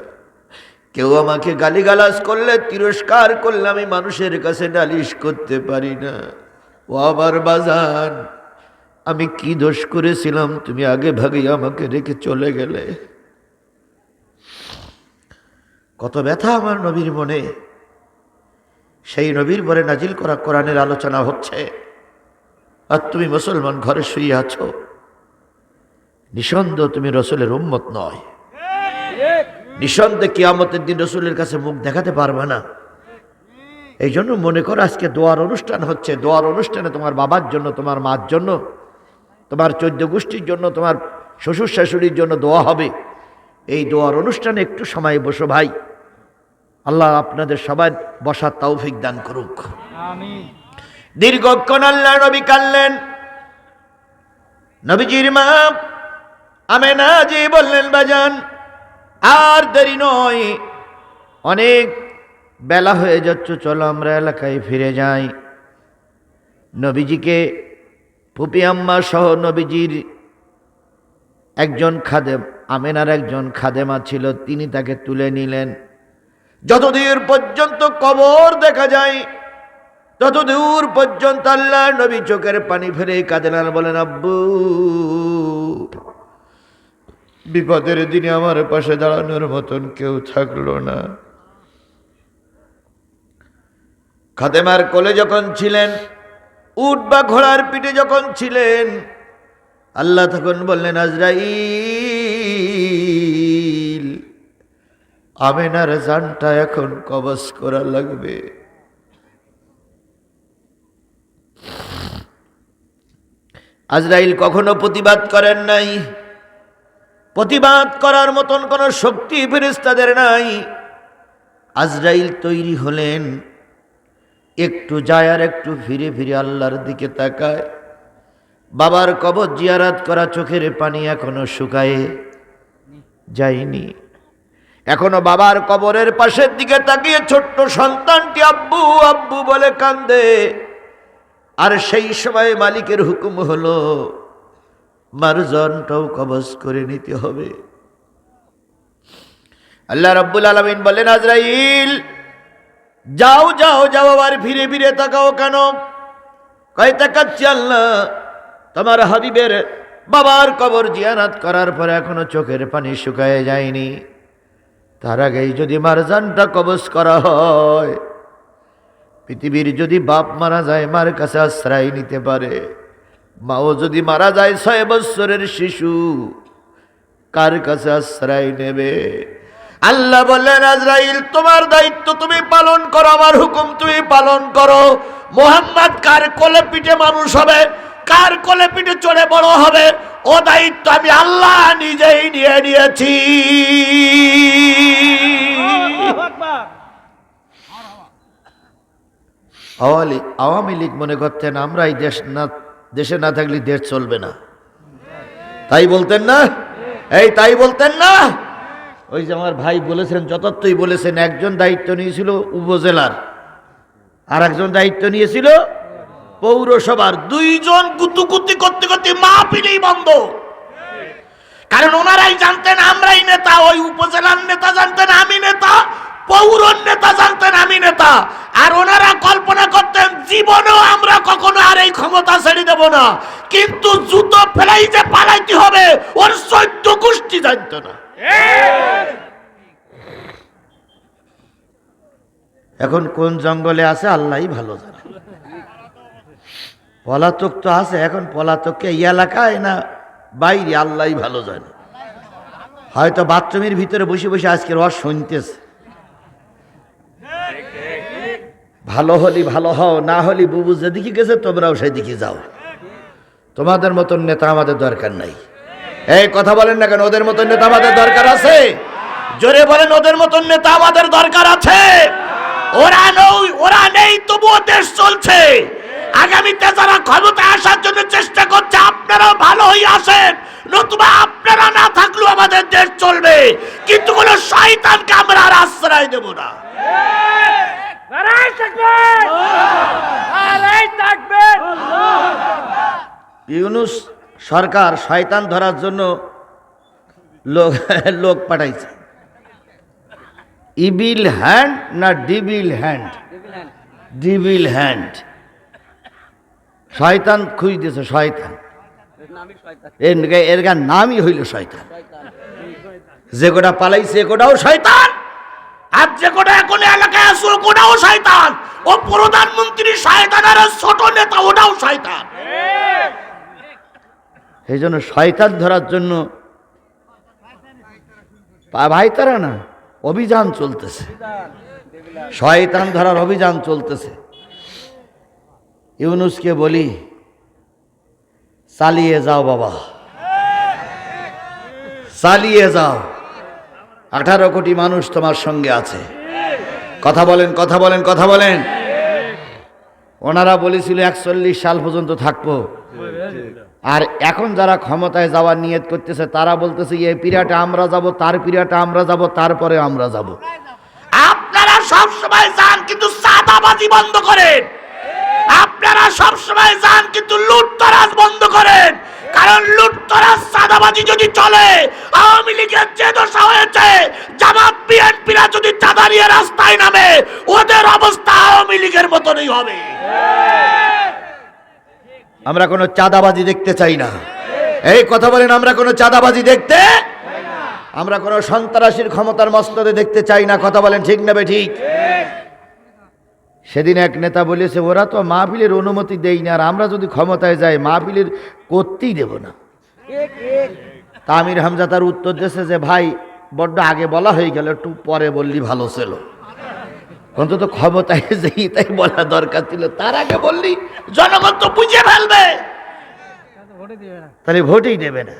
কেউ আমাকে গালিগালাজ করলে, তিরস্কার করলে আমি মানুষের কাছে নালিশ করতে পারি না। ও আমার বাজান, আমি কি দোষ করেছিলাম তুমি আগে ভাগে আমাকে রেখে চলে গেলে? কত ব্যথা আমার নবীর মনে। সেই নবীর পরে নাজিল করা কোরআনের আলোচনা হচ্ছে, আর তুমি মুসলমান ঘরে শুয়ে আছো। নিঃসন্দেহ তুমি রসুলের উম্মত নয়, নিঃসন্দেহে কিয়ামতের দিন রসুলের কাছে মুখ দেখাতে পারবে না। এই জন্য মনে করো আজকে দোয়ার অনুষ্ঠান হচ্ছে, দোয়ার অনুষ্ঠানে তোমার বাবার জন্য, তোমার মার জন্য, তোমার 14 গোষ্ঠীর জন্য, তোমার শ্বশুর শাশুড়ির জন্য দোয়া হবে। এই দোয়ার অনুষ্ঠানে একটু সময় বসো ভাই। আল্লাহ আপনাদের সবাই বসার তৌফিক দান করুক, আমিন। দীর্ঘক্ষণ আল্লাহ নবী কাঁদলেন। নবীজির মা আমেনা জি বললেন বাজান আর দেরি নয়, অনেক বেলা হয়ে যাচ্ছে, চলো আমরা এলাকায় ফিরে যাই। নবীজিকে ফুপি আম্মা সহ নবীজির একজন খাদেম, আমেনার একজন খাদেমা ছিল, তিনি তাকে তুলে নিলেন। যতদূর পর্যন্ত কবর দেখা যায় ততদূর পর্যন্ত আল্লাহ নবী চোখের পানি ফেলে কাঁদেন আর বলেন আব্বু, বিপদের দিনে আমার পাশে দাঁড়ানোর মতন কেউ থাকলো না। খাদেমার কোলে যখন ছিলেন, উট বা ঘোড়ার পিঠে যখন ছিলেন, আল্লাহ তখন বললেন আজরাইল, আমেনার জানটা এখন কবজ করা লাগবে। আজরাইল কখনো প্রতিবাদ করেন নাই, প্রতিবাদ করার মতন কোন শক্তি ফেরেশতাদের নাই। আজরাইল তৈরি হলেন, একটু যায় আর একটু ফিরে ফিরে আল্লাহর দিকে তাকায়। বাবার কবর জিয়ারত করা চোখের পানি এখনো শুকায় যাইনি। এখনো বাবার কবরের পাশের দিকে তাকিয়ে ছোট্ট সন্তানটি আব্বু আব্বু বলে কান্দে। আর সেই সময় মালিকের হুকুম হলো মারজানটাও কবজ করে নিতে হবে। আল্লাহ রাব্বুল আলামিন বলেন, আজরাইল যাও যাও যাও, আবার ফিরে ফিরে তাকাও কেন? কয় তাকাচ্ছি আল্লাহ, তোমার হাবিবের বাবার কবর জিয়ারত করার পরে এখনো চোখের পানি শুকায় যায়নি। তার আগেই যদি মারজানটা কবজ করা হয়, পৃথিবীর যদি বাপ মারা যায় মার কাছে আশ্রয় নিতে পারে, মাও যদি মারা যায় 6 বছরের শিশু কার কাছে আশ্রয় নেবে? আল্লাহ বললেন, আজরাইল তোমার দায়িত্ব তুমি পালন করো, আমার হুকুম তুমি পালন করো। মুহাম্মদ কার কোলে পিঠে মানুষ হবে, কার কোলে পিঠে চড়ে বড় হবে, ও দায়িত্ব আমি আল্লাহ নিজেই নিয়ে নিয়েছি। আওয়ামী লীগ মনে করতেন আমরা এই দেশে না থাকলে দেশ চলবে না, তাই বলতেন না? তাই বলতেন না? ওই যে আমার ভাই বলেছেন, যথার্থই বলেছেন, একজন দায়িত্ব নিয়েছিল উপজেলার, আর একজন দায়িত্ব নিয়েছিল পৌরসভার। দুইজন গুতুগুতি করতে করতে মাহফিলই বন্ধ। কারণ ওনারাই জানতেন আমরাই নেতা, ওই উপজেলার নেতা জানতেন আমি নেতা, পৌর নেতা জানতেন আমি নেতা। আর ওনারা কল্পনা করতেন জীবনেও আমরা কখনো আর এই ক্ষমতা ছেড়ে দেব না, কিন্তু জুতো ফেলাই যে পালাইতে হবে ওর 14 গোষ্ঠী জানত না। এখন কোন জঙ্গলে আছে আল্লাহই ভালো জানে। পলাতক তো আছে, এখন পলাতককে এই এলাকায় না বাইরে আল্লাহই ভালো জানে। হয়তো বাথরুমের ভিতরে বসে বসে আজকে রস শুনতেছে। ভালো হলি ভালো হও, না হলি বুবু যেদিকে গেছে তোমরাও সেদিকে যাও। তোমাদের মতন নেতা আমাদের দরকার নাই। এই কথা বলেন না কেন? ওদের মতন নেতা আমাদের দরকার আছে। জোরে বলেন, ওদের মতন নেতা আমাদের দরকার আছে। ওরা নেই তবুও দেশ চলছে। আগামীতে যারা ক্ষমতায় আসার জন্য চেষ্টা করছে আপনারাও ভালো হয়ে আসেন, নতুবা আপনারা না থাকলেও আমাদের দেশ চলবে। কিন্তু কোন শয়তানকে আমরা আর আশ্রয় দেব না। ইউনূস সরকার শয়তান ধরার জন্য লোক পাঠাইছে। ইবিল হ্যান্ড না ডিবিল হ্যান্ড? Devil hand. শয়তান খুঁজতেছে, শয়তান এর নামই হইল শয়তান। যে কোটা পালাইছে কোটাও শয়তান, আর যে কোটা এখন এলাকায় আসলো কোটাও শয়তান। ও প্রধানমন্ত্রী শয়তান, আর ছোট নেতা ওটাও শয়তান। এই জন্য শয়তান ধরার জন্য ভাই তারা না অভিযান চলতেছে, শয়তান ধরার অভিযান চলতেছে। ইউনূসকে বলি চালিয়ে যাও বাবা, চালিয়ে যাও। 18 কোটি মানুষ তোমার সঙ্গে আছে। কথা বলেন, কথা বলেন, কথা বলেন। ওনারা বলেছিল 41 সাল পর্যন্ত থাকবো, আর এখন যারা ক্ষমতায় যাওয়ার নিয়ত করতেছে তারা বলতেছে এই পিরিয়ডে আমরা যাব, তার পিরিয়ডে আমরা যাব, তারপরে আমরা যাব। আপনারা সবসময় যান কিন্তু চাঁদাবাজি বন্ধ করেন। আপনারা সবসময় যান কিন্তু লুটতরাজ বন্ধ করেন। কারণ লুটতরাজ চাঁদাবাজি যদি চলে, আওয়ামী লীগের যে দশা হয়েছে, জামাত বিএনপিরা যদি চাঁদা নিয়ে রাস্তায় নামে, ওদের অবস্থা আওয়ামী লীগের মতনই হবে। আমরা কোনো চাঁদাবাজি দেখতে চাই না। এই কথা বলেন, আমরা কোনো চাঁদাবাজি দেখতে, আমরা কোনো সন্ত্রাসীর ক্ষমতার মস্তদে দেখতে চাই না। কথা বলেন ঠিক না ঠিক? সেদিন এক নেতা বলেছে ওরা তো মাহফিলের অনুমতি দেই না, আর আমরা যদি ক্ষমতায় যাই মাহফিলের করতেই দেব না। তামির হামজা তার উত্তর দিয়েছে যে ভাই বড্ড আগে বলা হয়ে গেল, একটু পরে বললি ভালো ছিল। অন্তত ক্ষমতায় যেই তাই বলা দরকার ছিল, তার আগে বললি জনগণ তো বুঝে ফেলবে, তাহলে ভোটই দেবে না।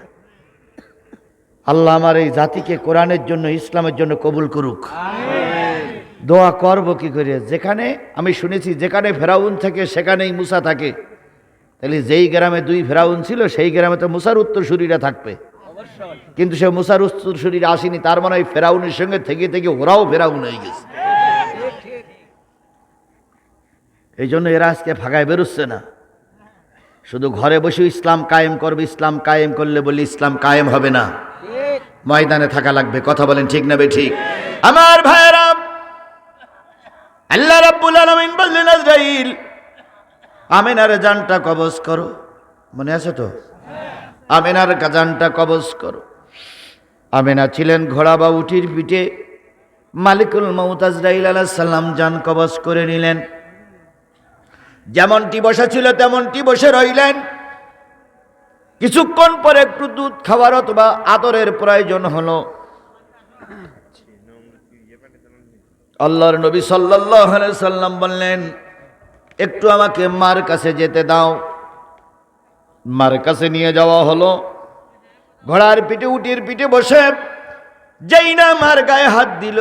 আল্লাহ আমার এই জাতিকে কোরআনের জন্য, ইসলামের জন্য কবুল করুক। দোয়া করব কি করে? যেখানে আমি শুনেছি যেখানে ফেরাউন থাকে সেখানেই মুসা থাকে, তাহলে যেই গ্রামে 2 ফেরাউন ছিল সেই গ্রামে তো মুসার উত্তরসূরিরা থাকবে। কিন্তু সে মুসার উত্তর শরীরে আসেনি, তার মানে ফেরাউনের সঙ্গে থেকে থেকে ওরাও ফেরাউন হয়ে গেছে। এই জন্য এরা আজকে ভাগায় বেরোচ্ছে না, শুধু ঘরে বসে ইসলাম কায়েম করবে। ইসলাম কায়েম করলে বলি ইসলাম কায়েম হবে না, ময়দানে থাকা লাগবে। কথা বলেন ঠিক না ঠিক? আমার ভাইয়েরা, আল্লাহ রাব্বুল আলামিন বললেন, আজরাইল আমিনার জানটা কবজ করো। মনে আছে তো? আমিনার জানটা কবজ করো। আমিনা ছিলেন ঘোড়া বা উটির পিঠে। মালিকুল মউত আজরাইল আলাইহিস সালাম জান কবজ করে নিলেন। যেমনটি বসা ছিল তেমনটি বসে রইলেন। কিছুক্ষণ পরে একটু দুধ খাওয়ার অথবা আদরের প্রয়োজন হলো। আল্লাহর নবী সাল্লাল্লাহু আলাইহি সাল্লাম বললেন, একটু আমাকে মার কাছে যেতে দাও। মার কাছে নিয়ে যাওয়া হলো। ঘোড়ার পিঠে উটির পিঠে বসে যেই না মার গায়ে হাত দিল,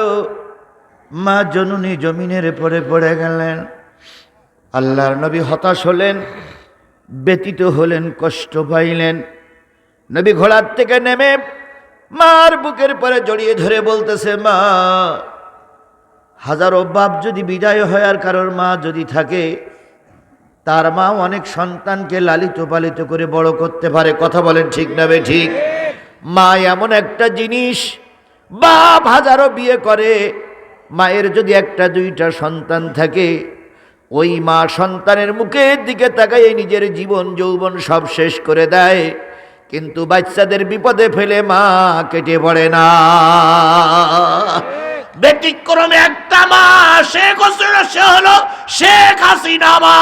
মা জননী জমিনের পড়ে পড়ে গেলেন। আল্লাহর নবী হতাশ হলেন, ব্যতীত হলেন, কষ্ট পাইলেন। নবী ঘোড়ার থেকে নেমে মার বুকের পরে জড়িয়ে ধরে বলতেছে, মা, হাজারো বাপ যদি বিদায় হয় আর কারোর মা যদি থাকে, তার মা অনেক সন্তানকে লালিত পালিত করে বড় করতে পারে। কথা বলেন ঠিক না ঠিক? মা এমন একটা জিনিস, বাপ হাজারো বিয়ে করে, মায়ের যদি একটা দুইটা সন্তান থাকে, ওই মা সন্তানের মুখের দিকে তাকাই নিজের জীবন যৌবন সব শেষ করে দেয়, কিন্তু বাচ্চাদের বিপদে ফেলে মা কেটে পড়ে না। ব্যতিক্রমে একটা মা, শেখ হাসিনা, সে হলো শেখ হাসিনা মা।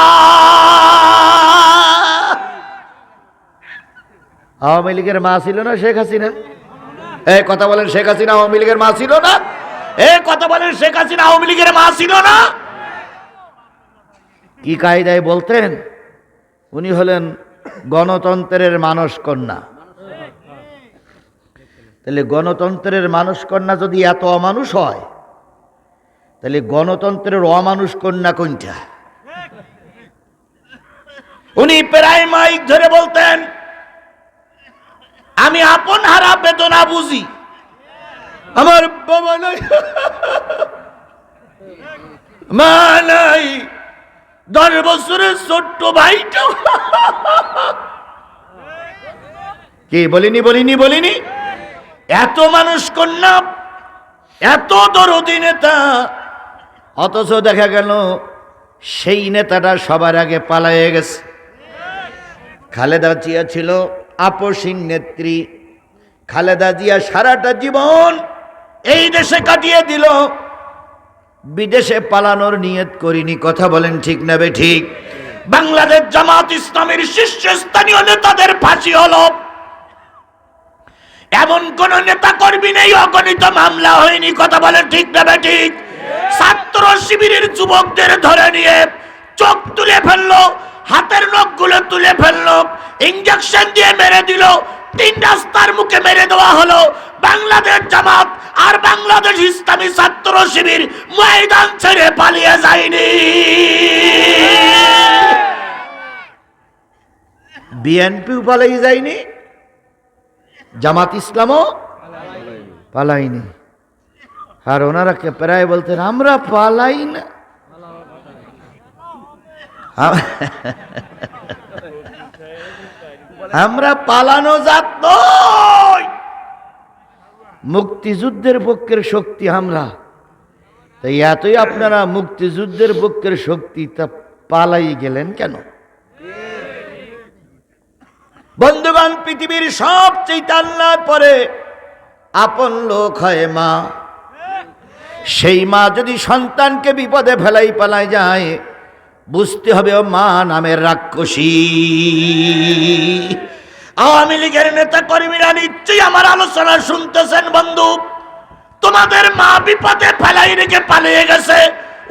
আওয়ামী লীগের মা ছিল না শেখ হাসিনা? এই কথা বলেন, শেখ হাসিনা আওয়ামী লীগের মা ছিল না? এই কথা বলেন, শেখ হাসিনা আওয়ামী লীগের মা ছিল না? কি কায়দায় বলতেন? উনি হলেন গণতন্ত্রের মানস কন্যা। তাহলে গণতন্ত্রের মানুষ কন্যা যদি এত অমানুষ হয়, তাহলে গণতন্ত্রের অমানুষ কন্যা কোনটা? উনি প্রায় মাইক ধরে বলতেন, আমি আপন হারা বেদনা বুঝি, আমার বাবা নাই, মা নাই, 10 বছরের ছোট্ট ভাইটা। কি বলিনি বলিনি বলিনি? এত মানুষ কন্যা, এত দরদি নেতা, অথচ দেখা গেল সেই নেতাটা সবার আগে পালায়ে গেছে। খালেদা জিয়া ছিল আপসীন নেত্রী। খালেদা জিয়া সারাটা জীবন এই দেশে কাটিয়ে দিল, বিদেশে পালানোর নিয়ত করিনি। কথা বলেন ঠিক না ঠিক? বাংলাদেশ জামাত ইসলামের শীর্ষস্থানীয় নেতাদের ফাঁসি হলো, এমন কোন নেতা কর্মী নেই অগণিত মামলা হয়নি। কথা বলেন ঠিক না ঠিক? ছাত্র শিবিরের যুবকদের ধরে নিয়ে চোখ তুলে ফেললো, হাতের নখগুলো তুলে ফেললো, ইঞ্জেকশন দিয়ে মেরে দিল, 3 রাস্তার মুখে মেরে দেওয়া হলো। বাংলাদেশ জামাত আর বাংলাদেশ ইসলামী ছাত্র শিবির ময়দান ছেড়ে পালিয়ে যায়নি। বিএনপিও পালিয়ে যায়নি, জামাত ইসলামও পালাইনি। আর ওনারা প্রায় বলতেন, আমরা পালাই না। আমরা পালানো জাত নই, মুক্তিযুদ্ধের পক্ষের শক্তি আমরা। তাই এতই আপনারা মুক্তিযুদ্ধের পক্ষের শক্তি, তা পালাই গেলেন কেন? বন্ধুগণ, পৃথিবীর সবচেয়ে আল্লাহর পরে আপন লোক হয় মা। সেই মা যদি সন্তানকে বিপদে ফেলাই পালায় যায়, বুঝতে হবে ও মা নামের রাক্ষসী। আওয়ামী লীগের নেতা কর্মীরা নিশ্চয়ই আমার আলোচনা শুনতেছেন। বন্ধু, তোমাদের মা বিপদে ফেলাই রেখে পালিয়ে গেছে,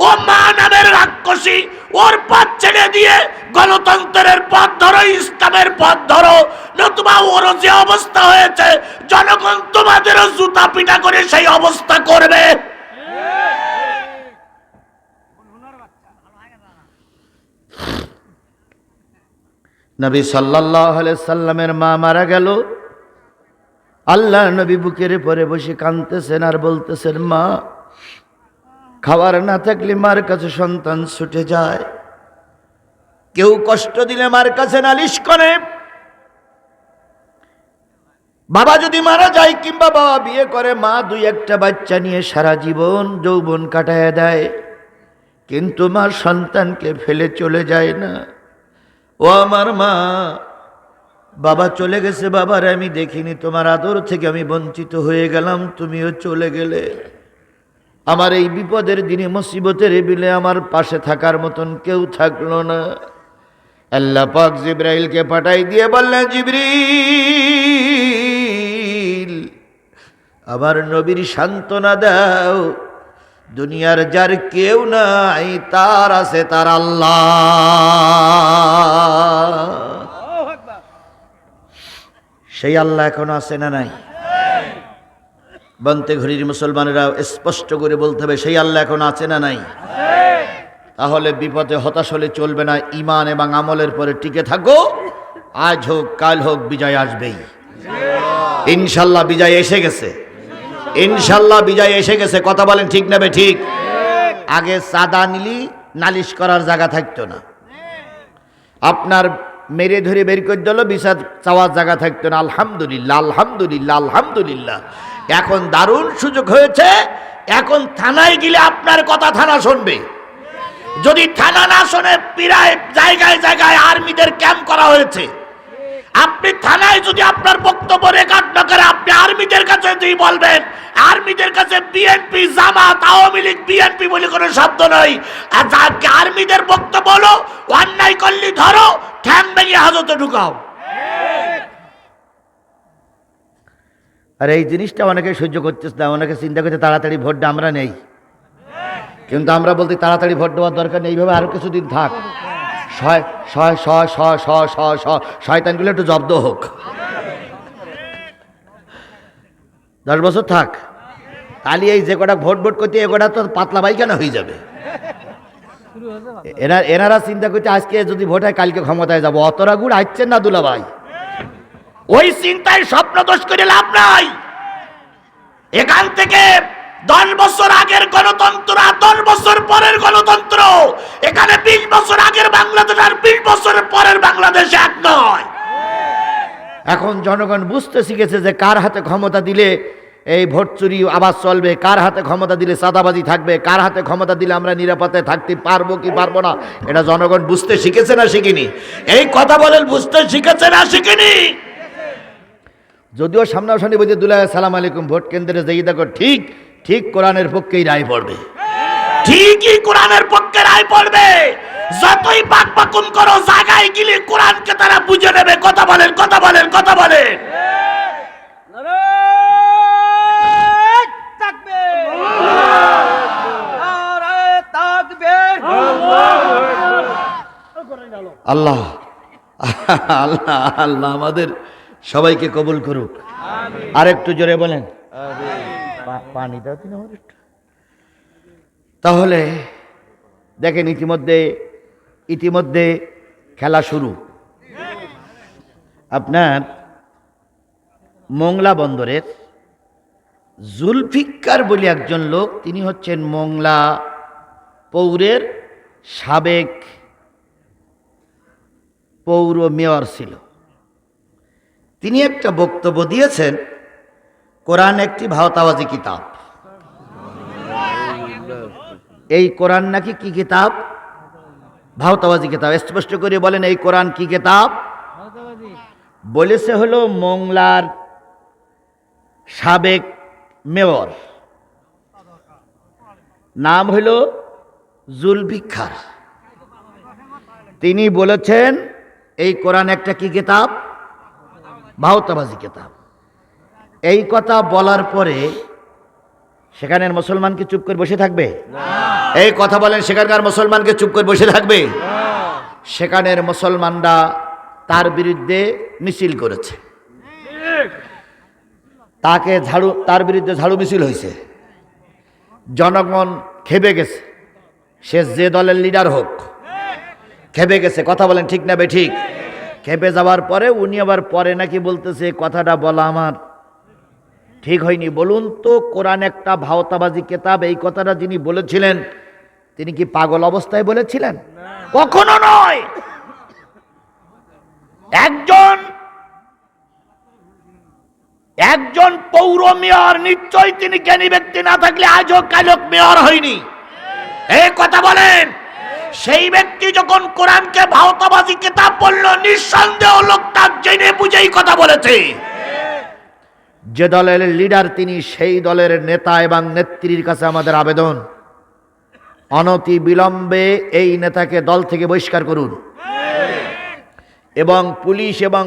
ও মা নামের রাক্ষসী। ওর পথ ছেড়ে দিয়ে গণতন্ত্রের পথ ধরো, ইসলামের পথ ধরো, নতুবা ওর যে অবস্থা হয়েছে জনগণ তোমাদেরও জুতা পিটা করে সেই অবস্থা করবে। নবী সাল্লাল্লাহু আলাইহি সাল্লামের মা মারা গেল, আল্লাহ নবী বুকের পরে বসে কাঁদতেছেন আর বলতেছেন, মা, খাবার না থাকলে মার কাছে সন্তান ছুটে যায়, কেউ কষ্ট দিলে মার কাছে নালিশ করে, বাবা যদি মারা যায় কিংবা বাবা বিয়ে করে, মা দুই একটা বাচ্চা নিয়ে সারা জীবন যৌবন কাটায় দেয়, কিন্তু মা সন্তানকে ফেলে চলে যায় না। ও আমার মা, বাবা চলে গেছে, বাবার আমি দেখিনি, তোমার আদর থেকে আমি বঞ্চিত হয়ে গেলাম, তুমিও চলে গেলে, আমার এই বিপদের দিনে মুসিবতের বিলে আমার পাশে থাকার মতন কেউ থাকলো না। আল্লাহ পাক জিবরাইলকে পাঠাই দিয়ে বললেন, জিবরিল, আমার নবীর সান্ত্বনা দাও, দুনিয়ার যার কেউ নাই, তার আছে তার আল্লাহ। সেই আল্লাহ এখনো আছে না নাই? বন্তে ঘড়ির মুসলমানেরা স্পষ্ট করে বলতে হবে, সেই আল্লাহ এখন আছে না নাই? তাহলে বিপদে হতাশ হলে চলবে না, ঈমান এবং আমলের পরে টিকে থাকো, আজ হোক কাল হোক বিজয় আসবেই ইনশাল্লাহ। বিজয় এসে গেছে, ইনশাল্লাহ বিজয় এসে গেছে। কথা বলেন ঠিক নেবে ঠিক? আগে চাঁদা নিলি নালিশ করার জায়গা থাকতো না, আপনার মেরে ধরে বের করে দিল বিচার চাওয়ার জায়গা থাকতো না। আলহামদুলিল্লাহ, আলহামদুলিল্লাহ, আলহামদুলিল্লাহ। এখন দারুণ সুযোগ হয়েছে, এখন থানায় গেলে আপনার কথা থানা শুনবে। যদি থানা না শোনে, প্রায় জায়গায় জায়গায় আর্মিদের ক্যাম্প করা হয়েছে, আপনি থানায় যদি আপনার বক্তব্য রেকর্ড না করে আপনি আর্মিদের কাছে যদি বলবেন, আর্মিদের কাছে বিএনপি, জামাত, আওয়ামী লীগ, বিএনপি বলে কোনো শব্দ নয়, আর যাকে আর্মিদের বক্তব্য হলো অন্যায় করলে ধরো, ঠ্যাং ভেঙে হাজতে ঢুকাও। আর এই জিনিসটা অনেকে সহ্য করতেছে না, অনেকে চিন্তা করতে তাড়াতাড়ি ভোটটা আমরা নেই, কিন্তু আমরা বলতে তাড়াতাড়ি ভোট দেওয়ার দরকার নেই, এইভাবে আরো কিছুদিন থাক, শয়তানগুলো একটু জব্দ হোক, 10 বছর থাক, তাহলে এই যে কটা ভোট করতে এ কটা তো পাতলা পায়খানা হয়ে যাবে। এনারা চিন্তা করতে আজকে যদি ভোট হয় কালকে ক্ষমতায় যাবো, অতরা গুড় আসছেন না দুলা ভাই, ওই চিন্তায় স্বপ্ন দোষ করে লাভ নাই। এখান থেকে 10 বছর আগের গণতন্ত্র আর 10 বছর পরের গণতন্ত্র, এখানে 20 বছর আগের বাংলাদেশ আর 20 বছর পরের বাংলাদেশ এক নয়। এখন জনগণ বুঝতে শিখেছে যে কার হাতে ক্ষমতা দিলে এই ভোট চুরি আবার চলবে, কার হাতে ক্ষমতা দিলে চাঁদাবাজি থাকবে, কার হাতে ক্ষমতা দিলে আমরা নিরাপদে থাকতে পারবো কি পারবো না, এটা জনগণ বুঝতে শিখেছে না শিখিনি? এই কথা বলেন, বুঝতে শিখেছে না শিখিনি? যদিও সামনাসামনি বলতে দুলা সালাম আলাইকুম, ভোট কেন্দ্রে যাই দেখো, ঠিক ঠিক কোরআনের পক্ষেই রায় পড়বে, ঠিকই কোরআনের পক্ষে রায় পড়বে। যতই বাকবাকুম করো, জায়গায় গেলে কোরআনকে তারা বুঝে নেবে। কথা বলেন, কথা বলেন, কথা বলেন। আল্লাহ আল্লাহ আল্লাহ আমাদের সবাইকে কবুল করুক। আর একটু জোরে বলেন, পানি দাও তিনি আমার একটু। তাহলে দেখেন, ইতিমধ্যে খেলা শুরু। আপনার মোংলা বন্দরের জুলফিকার বলে একজন লোক, তিনি হচ্ছেন মোংলা পৌরের সাবেক পৌর মেয়র ছিল। তিনি একটা বক্তব্য দিয়েছেন, কোরআন একটি ভাওতাবাজি কিতাব। এই কোরআন নাকি কি কিতাব? ভাওতাবাজি কিতাব। স্পষ্ট করে বলেন, এই কোরআন কি কিতাব? বলেছে হলো মোংলার সাবেক মেয়র, নাম হইল জুলফিকার। তিনি বলেছেন এই কোরআন একটা কি কিতাব? ভাওতাবাজি কিতাব। এই কথা বলার পরে সেখানের মুসলমান কি চুপ করে বসে থাকবে? এই কথা বলেন, সেখানকার মুসলমানকে চুপ করে বসে থাকবে? সেখানের মুসলমানরা তার বিরুদ্ধে মিছিল করেছে, তার বিরুদ্ধে ঝাড়ু মিছিল হয়েছে। জনগণ খেপে গেছে, সে যে দলের লিডার হোক, খেপে গেছে। কথা বলেন ঠিক না বে ঠিক? খেপে যাওয়ার পরে উনি আবার পরে নাকি বলতেছে, কথাটা বলা আমার ঠিক হয়নি। বলুন তো, কোরআন একটা ভাওতাবাজি কিতাব, এই কথাটা যিনি বলেছিলেন তিনি কি পাগল অবস্থায় বলেছিলেন? কখনো নয়। একজন পৌর মেয়র, নিশ্চয়ই তিনি জ্ঞানী ব্যক্তি না থাকলে আজও কালক মেয়র হয়নি। এই কথা বলেন। সেই ব্যক্তি যখন কোরআনকে ভাওতাবাজি কিতাব বলল, নিঃসন্দেহ লোকটা জেনে বুঝেই কথা বলেছে। যে দলের লিডার তিনি, সেই দলের নেতা এবং নেত্রীর কাছে আমাদের আবেদন, অনতি বিলম্বে এই নেতাকে দল থেকে বহিষ্কার করুন। এবং পুলিশ এবং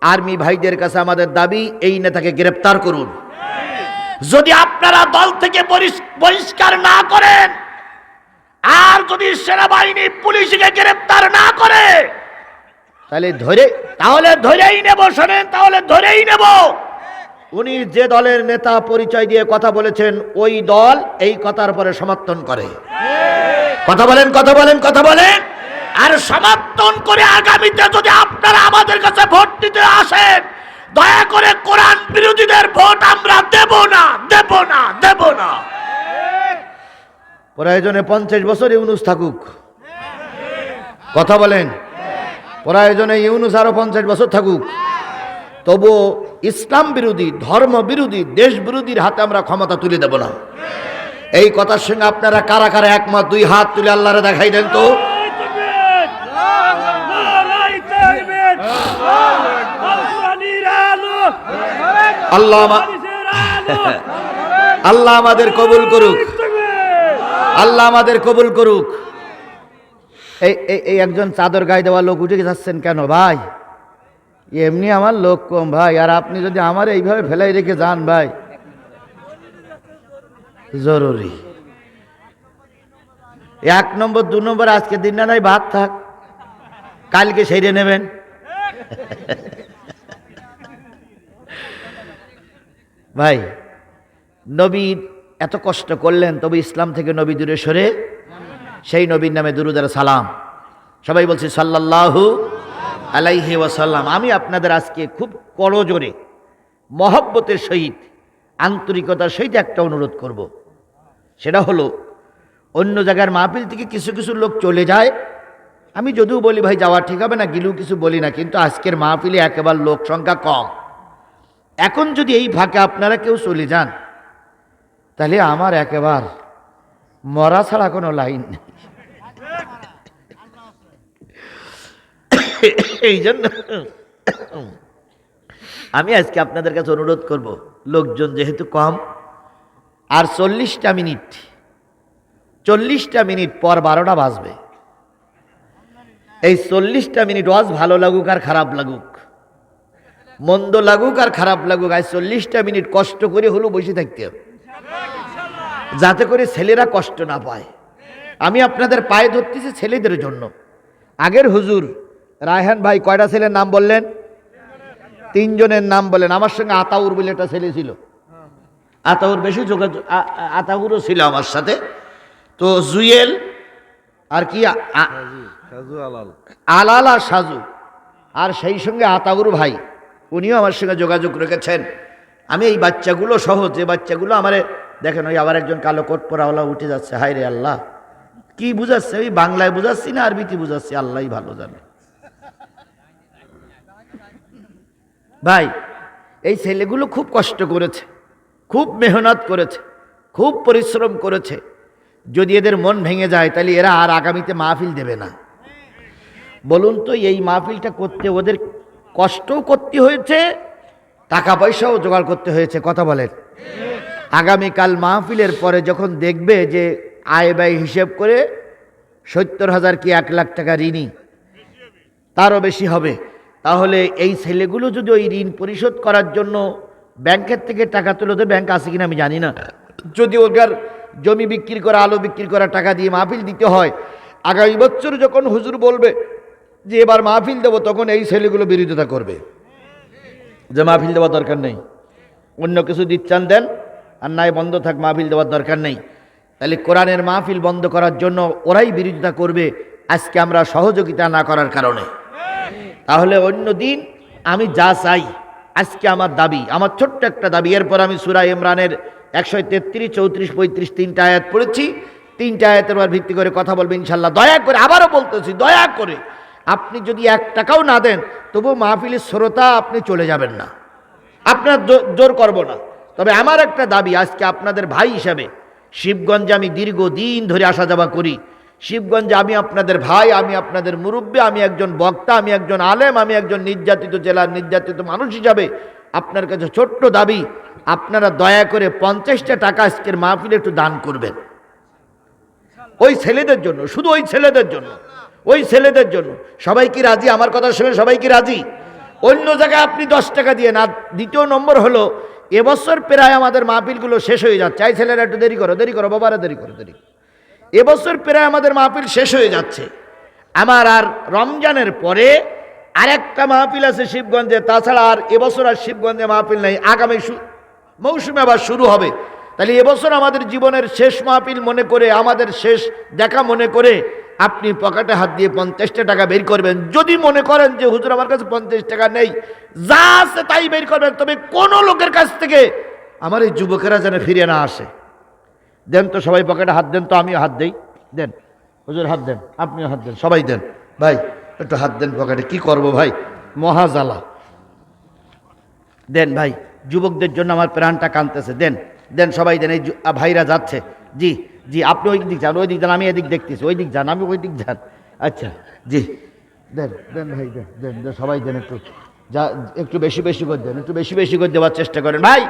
আর্মি ভাইদের কাছে আমাদের দাবি, এই নেতাকে গ্রেফতার করুন। যদি আপনারা দল থেকে বহিষ্কার না করেন, আর যদি সেনাবাহিনী পুলিশকে গ্রেফতার না করে, তাহলে ধরেই নেব। শোনেন, তাহলে ধরেই নেব উনি যে দলের নেতা পরিচয় দিয়ে কথা বলেছেন, ওই দল এই কথার পরে সমর্থন করে। কথা বলেন, কথা বলেন, কথা বলেন। আর সমর্থন করে আগামীতে যদি আপনারা আমাদের কাছে ভোট দিতে আসেন, দয়া করে কোরআন বিরোধীদের ভোট আমরা দেব না, দেব না, দেব না। প্রয়োজনে 50 বছর ইউনুস থাকুক। কথা বলেন। প্রয়োজনে ইউনুস আরো 50 বছর থাকুক, তবু ইসলাম বিরোধী, ধর্ম বিরোধী, দেশ বিরোধীর হাতে আমরা ক্ষমতা তুলে দেব না। এই কথার সঙ্গে আপনারা কারা কারা একমত? 2 হাত তুলে আল্লাহরে দেখাই দেন তো। আল্লাহ আমাদের কবুল করুক, আল্লাহ আমাদের কবুল করুক। এই একজন চাদর গায়ে দেওয়া লোক উঠে যাচ্ছেন কেন ভাই? এমনি আমার লোক কম ভাই, আর আপনি যদি আমার এইভাবে ফেলাই রেখে যান ভাই, জরুরি 1 নম্বর 2 নম্বর আজকে দিন না নাই ভাত থাক, কালকে সেরে নেবেন। ভাই, নবী এত কষ্ট করলেন, তবে ইসলাম থেকে নবী দূরে সরে সেই নবীর নামে দুরূদ আর সালাম। সবাই বলছি সাল্লাল্লাহু আলাইহি ওয়াসাল্লাম। আমি আপনাদের আজকে খুব করজোরে, মহব্বতের সহিত, আন্তরিকতার সহিত একটা অনুরোধ করব। সেটা হলো, অন্য জায়গার মাহফিল থেকে কিছু কিছু লোক চলে যায়। আমি যদিও বলি ভাই যাওয়া ঠিক হবে না, গিলু কিছু বলি না, কিন্তু আজকের মাহফিলে একেবারে লোক সংখ্যা কম। এখন যদি এই ফাঁকে আপনারা কেউ চলে যান, তাহলে আমার একেবারে মরা ছাড়া কোনো লাইন নেই। এই জন্য আমি আজকে আপনাদের কাছে অনুরোধ করব, লোকজন যেহেতু কম, আর 40টা মিনিট পর 12টা বাজবে। এই 40টা মিনিট ওয়াজ ভালো লাগুক আর খারাপ লাগুক, মন্দ লাগুক আর খারাপ লাগুক, আজ 40টা মিনিট কষ্ট করে হলেও বসে থাকতে হবে, যাতে করে ছেলেরা কষ্ট না পায়। আমি আপনাদের পায়ে ধরতেছি ছেলেদের জন্য। আগের হুজুর রায়হান ভাই কয়টা ছেলের নাম বললেন? 3 জনের নাম বলেন। আমার সঙ্গে আতাউর বলে একটা ছেলে ছিল, আতাউর বেশি যোগাযোগ, আতাউরও ছিল আমার সাথে। তো জুয়েল আর কি আলাল আর সাজু, আর সেই সঙ্গে আতাউর ভাই, উনিও আমার সঙ্গে যোগাযোগ রেখেছেন। আমি এই বাচ্চাগুলো সহ, যে বাচ্চাগুলো আমারে দেখেন, ওই আবার একজন কালো কোট পরাওয়ালা উঠে যাচ্ছে, হায় রে আল্লাহ, কি বুঝাচ্ছে? ওই বাংলায় বুঝাচ্ছি না আরবিতে বুঝাচ্ছি, আল্লাহই ভালো জানে। ভাই, এই ছেলেগুলো খুব কষ্ট করেছে, খুব মেহনত করেছে, খুব পরিশ্রম করেছে। যদি এদের মন ভেঙে যায়, তাহলে এরা আর আগামীতে মাহফিল দেবে না। বলুন তো, এই মাহফিলটা করতে ওদের কষ্টও করতে হয়েছে, টাকা পয়সাও জোগাড় করতে হয়েছে। কথা বলেন। আগামীকাল মাহফিলের পরে যখন দেখবে যে আয় ব্যয় হিসেব করে 70,000 কি 1 লাখ টাকা ঋণী, তারও বেশি হবে, তাহলে এই ছেলেগুলো যদি ওই ঋণ পরিশোধ করার জন্য ব্যাংকের থেকে টাকা তুলে, ওদের ব্যাংক আছে কিনা আমি জানি না, যদি ওদের জমি বিক্রি করা, আলু বিক্রি করা টাকা দিয়ে মাহফিল দিতে হয়, আগামী বছর যখন হুজুর বলবে যে এবার মাহফিল দেবো, তখন এই ছেলেগুলো বিরোধিতা করবে যে মাহফিল দেওয়ার দরকার নেই, অন্য কিছু দিচ্ছেন দেন, আর নাই বন্ধ থাক, মাহফিল দেওয়ার দরকার নেই। তাহলে কোরআনের মাহফিল বন্ধ করার জন্য ওরাই বিরোধিতা করবে আজকে আমরা সহযোগিতা না করার কারণে। তাহলে অন্য দিন আমি যা চাই আজকে আমার দাবি, আমার ছোট্ট একটা দাবি, এরপর আমি সূরা ইমরানের 133, 34, 35 তিনটা আয়াত পড়েছি, তিনটা আয়াতের উপর ভিত্তি করে কথা বলবেন ইনশাল্লাহ। দয়া করে, আবারও বলতেছি, দয়া করে আপনি যদি 1 টাকাও না দেন তবু মাহফিলের শ্রোতা আপনি চলে যাবেন না, আপনার জোর করব না। তবে আমার একটা দাবি, আজকে আপনাদের ভাই হিসাবে শিবগঞ্জে আমি দীর্ঘদিন ধরে আসা যাওয়া করি। শিবগঞ্জে আমি আপনাদের ভাই, আমি আপনাদের মুরব্বী, আমি একজন বক্তা, আমি একজন আলেম, আমি একজন নির্যাতিত জেলার নির্যাতিত মানুষ হিসাবে আপনার কাছে ছোট্ট দাবি, আপনারা দয়া করে 50টা টাকা আজকের মাহফিলে একটু দান করবেন। ওই ছেলেদের জন্য, শুধু ওই ছেলেদের জন্য, ওই ছেলেদের জন্য। সবাই কি রাজি? আমার কথা শুনে সবাই কি রাজি? অন্য জায়গায় আপনি 10 টাকা দিয়ে না। দ্বিতীয় নম্বর হলো, এবছর প্রায় আমাদের মাহফিলগুলো শেষ হয়ে যাচ্ছে। এই ছেলেরা একটু দেরি করো, দেরি করো বাবারা, দেরি করো, দেরি। এবছর প্রায় আমাদের মাহফিল শেষ হয়ে যাচ্ছে। আমার আর রমজানের পরে আরেকটা মাহফিল আছে শিবগঞ্জে, তাছাড়া আর এবছর আর শিবগঞ্জে মাহফিল নেই। আগামী মৌসুমে আবার শুরু হবে। তাহলে এবছর আমাদের জীবনের শেষ মাহফিল মনে করে, আমাদের শেষ দেখা মনে করে আপনি পকেটে হাত দিয়ে 50টা টাকা বের করবেন। যদি মনে করেন যে হুজুর আমার কাছে 50 টাকা নেই, যা আছে তাই বের করবেন। তবে কোনো লোকের কাছ থেকে আমার এই যুবকেরা যেন ফিরে না আসে। দেন তো সবাই, পকেটে হাত দেন তো, আমিও হাত দেই। দেন হুজুর, হাত দেন, আপনিও হাত দেন, সবাই দেন। ভাই একটু হাত দেন পকেটে, কি করব ভাই, মহাজালা। দেন ভাই, যুবকদের জন্য আমার প্রাণটা কাঁদতেছে। দেন দেন, সবাই দেন। এই ভাইরা যাচ্ছে। জি জি, আপনি ওই দিক যান, ওই দিক যান, আমি এদিক দেখতেছি। ওই দিক যান, আমি ওই দিক যান। আচ্ছা জি, দেন দেন ভাই, দেন দেন দেন, সবাই দেন। একটু যা, একটু বেশি বেশি করে দেন, একটু বেশি বেশি করে দেওয়ার চেষ্টা করেন। ভাই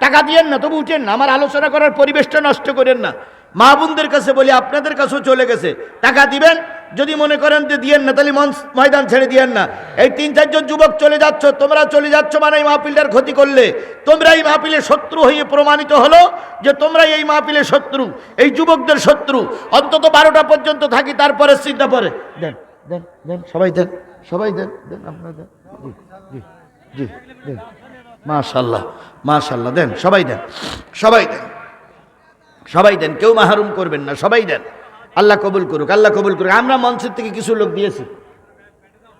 টাকা দিয়েন না, তবু উঠেন না, আমার আলোচনা করার পরিবেশটা নষ্ট করেন না। মা বোনদের কাছে বলি, আপনাদের কাছেও চলে গেছে, টাকা দিবেন। যদি মনে করেন যে দিয়েন না, তাহলে ময়দান ছেড়ে দিয়েন না। এই 3-4 জন যুবক চলে যাচ্ছ, তোমরা চলে যাচ্ছ মানে এই মাহফিলটার ক্ষতি করলে। তোমরা এই মাহফিলের শত্রু হয়ে প্রমাণিত হলো যে তোমরা এই মাহফিলের শত্রু, এই যুবকদের শত্রু। অন্তত 12টা পর্যন্ত থাকি, তারপরে চিন্তা পরে। দেন দেন দেন, সবাই দেন, সবাই দেন দেন, আপনারা দেন। জি জি জি, দেন। মাশাআল্লাহ মাশাআল্লাহ, দেন, সবাই দেন, সবাই দেন, সবাই দেন, কেউ মাহরুম করবেন না, সবাই দেন। আল্লাহ কবুল করুক, আল্লাহ কবুল করুক। আমরা মঞ্চের থেকে কিছু লোক দিয়েছি,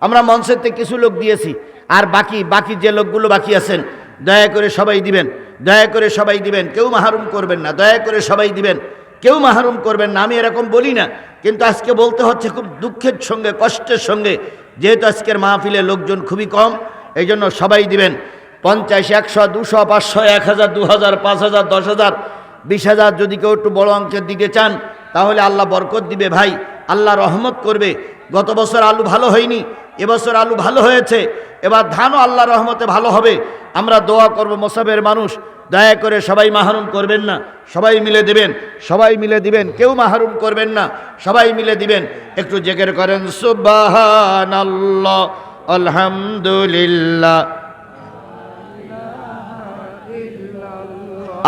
আমরা মঞ্চের থেকে কিছু লোক দিয়েছি। আর বাকি যে লোকগুলো বাকি আছেন, দয়া করে সবাই দিবেন, দয়া করে সবাই দিবেন, কেউ মাহরুম করবেন না, দয়া করে সবাই দিবেন, কেউ মাহরুম করবেন না। আমি এরকম বলি না, কিন্তু আজকে বলতে হচ্ছে খুব দুঃখের সঙ্গে, কষ্টের সঙ্গে, যেহেতু আজকের মাহফিলে লোকজন খুবই কম, এই জন্য সবাই দিবেন। 50, 100, 200, 500, 1000, 2000, 5000, 10,000, 20,000 যদি কেউ একটু বড় অঙ্কের দিতে চান, তাহলে আল্লাহ বরকত দিবে ভাই, আল্লাহ রহমত করবে। গত বছর আলু ভালো হয়নি, এবছর আলু ভালো হয়েছে, এবার ধানও আল্লাহ রহমতে ভালো হবে। আমরা দোয়া করব, মোসাবের মানুষ, দয়া করে সবাই মাহরুম করবেন না, সবাই মিলে দিবেন, সবাই মিলে দিবেন, কেউ মাহরুম করবেন না, সবাই মিলে দিবেন। একটু জিকির করেন, সুবহানাল্লাহ, আলহামদুলিল্লাহ,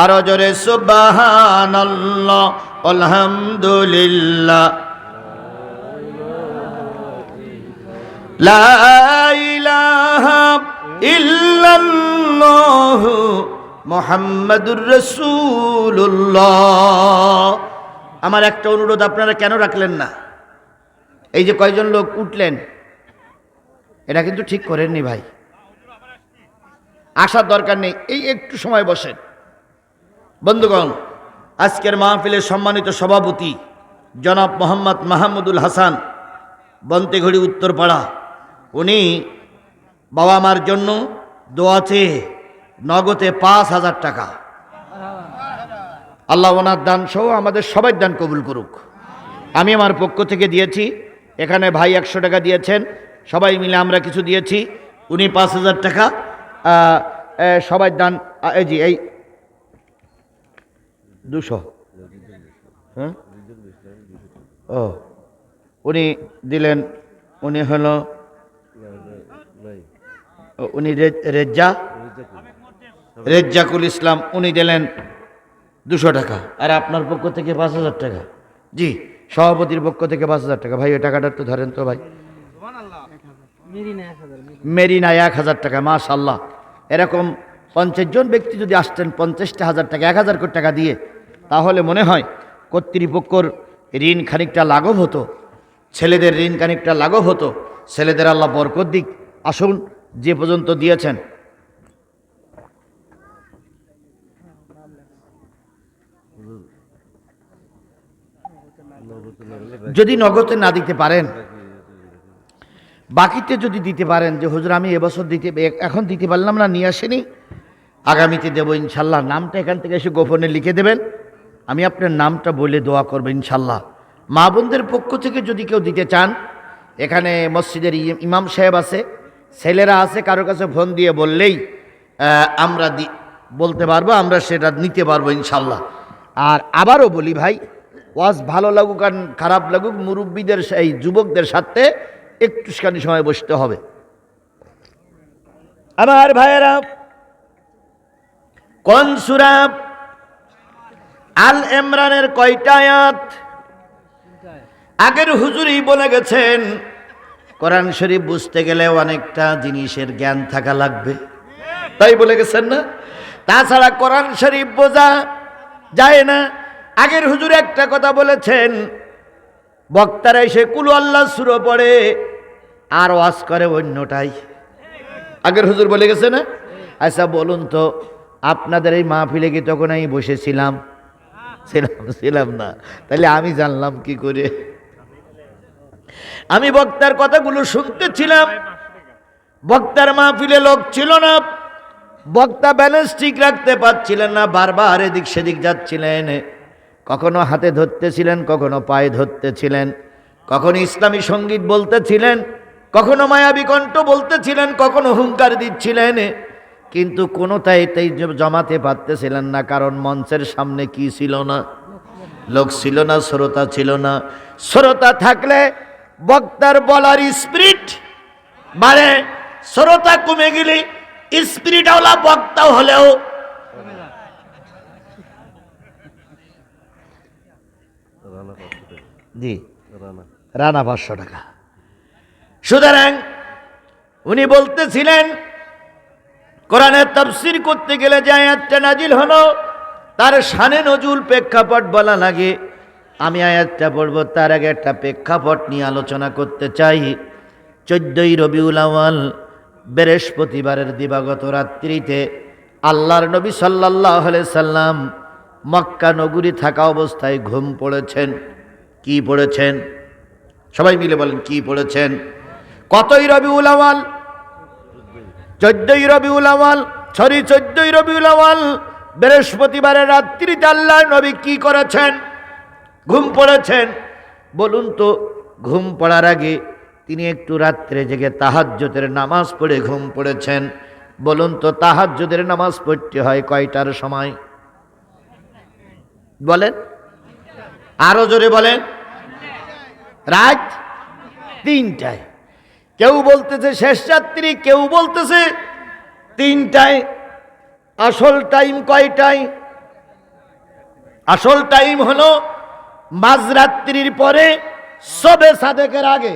আরো জোরে সুবহানাল্লাহ, আলহামদুলিল্লাহ, লা ইলাহা ইল্লাল্লাহ, মুহাম্মাদুর রাসূলুল্লাহ। আমার একটা অনুরোধ, আপনারা কেন রাখলেন না? এই যে কয়জন লোক উঠলেন, এটা কিন্তু ঠিক করেননি ভাই, আসার দরকার নেই, এই একটু সময় বসেন। বন্ধুগণ, আজকের মাহফিলের সম্মানিত সভাপতি জনাব মোহাম্মদ মাহমুদুল হাসান, বন্তেঘড়ি উত্তরপাড়া, উনি বাবা মার জন্য দোয়াতে নগদে 5,000 টাকা, আল্লাহ ওনার দান সহ আমাদের সবাই দান কবুল করুক। আমি আমার পক্ষ থেকে দিয়েছি, এখানে ভাই 100 টাকা দিয়েছেন, সবাই মিলে আমরা কিছু দিয়েছি, উনি 5,000 টাকা, সবাই দান। এই জি, এই 200, হ্যাঁ, ও উনি দিলেন, উনি হলো উনি রেজ্জাকুল ইসলাম, উনি দিলেন 200 টাকা। আর আপনার পক্ষ থেকে 5,000 টাকা। জি, সভাপতির পক্ষ থেকে 5,000 টাকা। ভাই ওই টাকাটা একটু ধরেন তো ভাই। মেরিনা 1,000 টাকা, মাশাআল্লাহ। এরকম 50 জন ব্যক্তি যদি আসতেন 50,000 টাকা, 1,000 কোটি টাকা দিয়ে, তাহলে মনে হয় কর্তৃপক্ষর ঋণ খানিকটা লাঘব হতো, ছেলেদের ঋণ খানিকটা লাঘব হতো। ছেলেদের আল্লাহ বরকত দিক। আসুন, যে পর্যন্ত দিয়েছেন যদি নগদে না দিতে পারেন, বাকিতে যদি দিতে পারেন যে হুজুর আমি এবছর এখন দিতে পারলাম না, নিয়ে আসেনি, আগামীতে দেবো ইনশাল্লাহ, নামটা এখান থেকে এসে গোপনে লিখে দেবেন, আমি আপনার নামটা বলে দোয়া করবো ইনশাল্লাহ। মা বোনদের পক্ষ থেকে যদি কেউ দিতে চান, এখানে মসজিদের ইমাম সাহেব আছে, ছেলেরা আছে, কারোর কাছে ফোন দিয়ে বললেই আমরা বলতে পারবো, আমরা সেটা নিতে পারবো ইনশাল্লাহ। আর আবারও বলি ভাই, ওয়াজ ভালো লাগুক আর খারাপ লাগুক, মুরব্বীদের এই যুবকদের সাথে একটুখানি সময় বসতে হবে। আমার ভাইয়েরা, কোন সূরা আল ইমরানের কয়টা আয়াত? আগের হুজুরই বলে গেছেন, কোরআন শরীফ বুঝতে গেলে অনেকটা জিনিসের জ্ঞান থাকা লাগবে, তাই বলে গেছেন না? তাছাড়া কোরআন শরীফ বোঝা যায় না। আগের হুজুর একটা কথা বলেছেন, বক্তারা এসে কুল আল্লাহ সূরা পড়ে আর ওয়াজ করে অন্যটাই। আগের হুজুর বলে গেছে না? আচ্ছা বলুন তো, আপনাদের এই মাহফিলে কি তখন আমি বসেছিলাম? ছিলাম না, তাহলে আমি জানলাম কি করে? আমি বক্তার কথাগুলো শুনতেছিলাম, বক্তার মাহফিলে লোক ছিল না, বক্তা ব্যালেন্স ঠিক রাখতে পারছিলেন না, বারবার এদিক সেদিক যাচ্ছিলেন, কখনো হাতে ধরতেছিলেন, কখনো পায়ে ধরতেছিলেন, কখনো ইসলামী সঙ্গীত বলতেছিলেন, কখনো মায়াবী কণ্ঠ বলতেছিলেন, কখনো হুঙ্কার দিচ্ছিলেন, কিন্তু কোনোটাই জমাতে পারতেছিলেন না, কারণ মঞ্চের সামনে কি ছিল না? লোক ছিল না, শ্রোতা ছিল না। শ্রোতা থাকলে বক্তার বলার স্পিরিট বাড়ে, শ্রোতা কমে গেলে স্পিরিট ওলা বক্তা হলেও জি রানা 500 টাকা। সুতরাং উনি বলতেছিলেন, কোরআনের তাফসীর করতে গেলে যে আয়াতটা নাজিল হলো তার শানে নজুল প্রেক্ষাপট বলা লাগে। আমি আয়াতটা পড়ব, তার আগে একটা প্রেক্ষাপট নিয়ে আলোচনা করতে চাই। 14ই রবিউল আউয়াল বৃহস্পতিবারের দিবাগত রাত্রিতে আল্লাহর নবী সাল্লাল্লাহু আলাইহি সাল্লাম মক্কা নগরী থাকা অবস্থায় ঘুম পড়েছেন। কি পড়েছেন? সবাই মিলে বলেন, কি পড়েছেন? কতই রবিউল আউয়াল? 14ই রবিউল আউয়াল, 14ই রবিউল আউয়াল বৃহস্পতিবারের রাত্রিতে আল্লাহর নবী কি করেছেন? ঘুম পড়েছেন। বলুন তো, ঘুম পড়ার আগে তিনি একটু রাত্রে জেগে তাহাজ্জুদের নামাজ পড়ে ঘুম পড়েছেন। বলুন তো, তাহাজ্জুদের নামাজ পড়তে হয় কয়টার সময়? বলেন, আরো জোরে বলেন। রাত 3টায়। কেউ বলতেছে শেষ রাত্রি, কেউ বলতেছে 3টায়। আসল টাইম কয়টায়? আসল টাইম হলো মাঝরাত্রির পরে শবে সাদেকের আগে।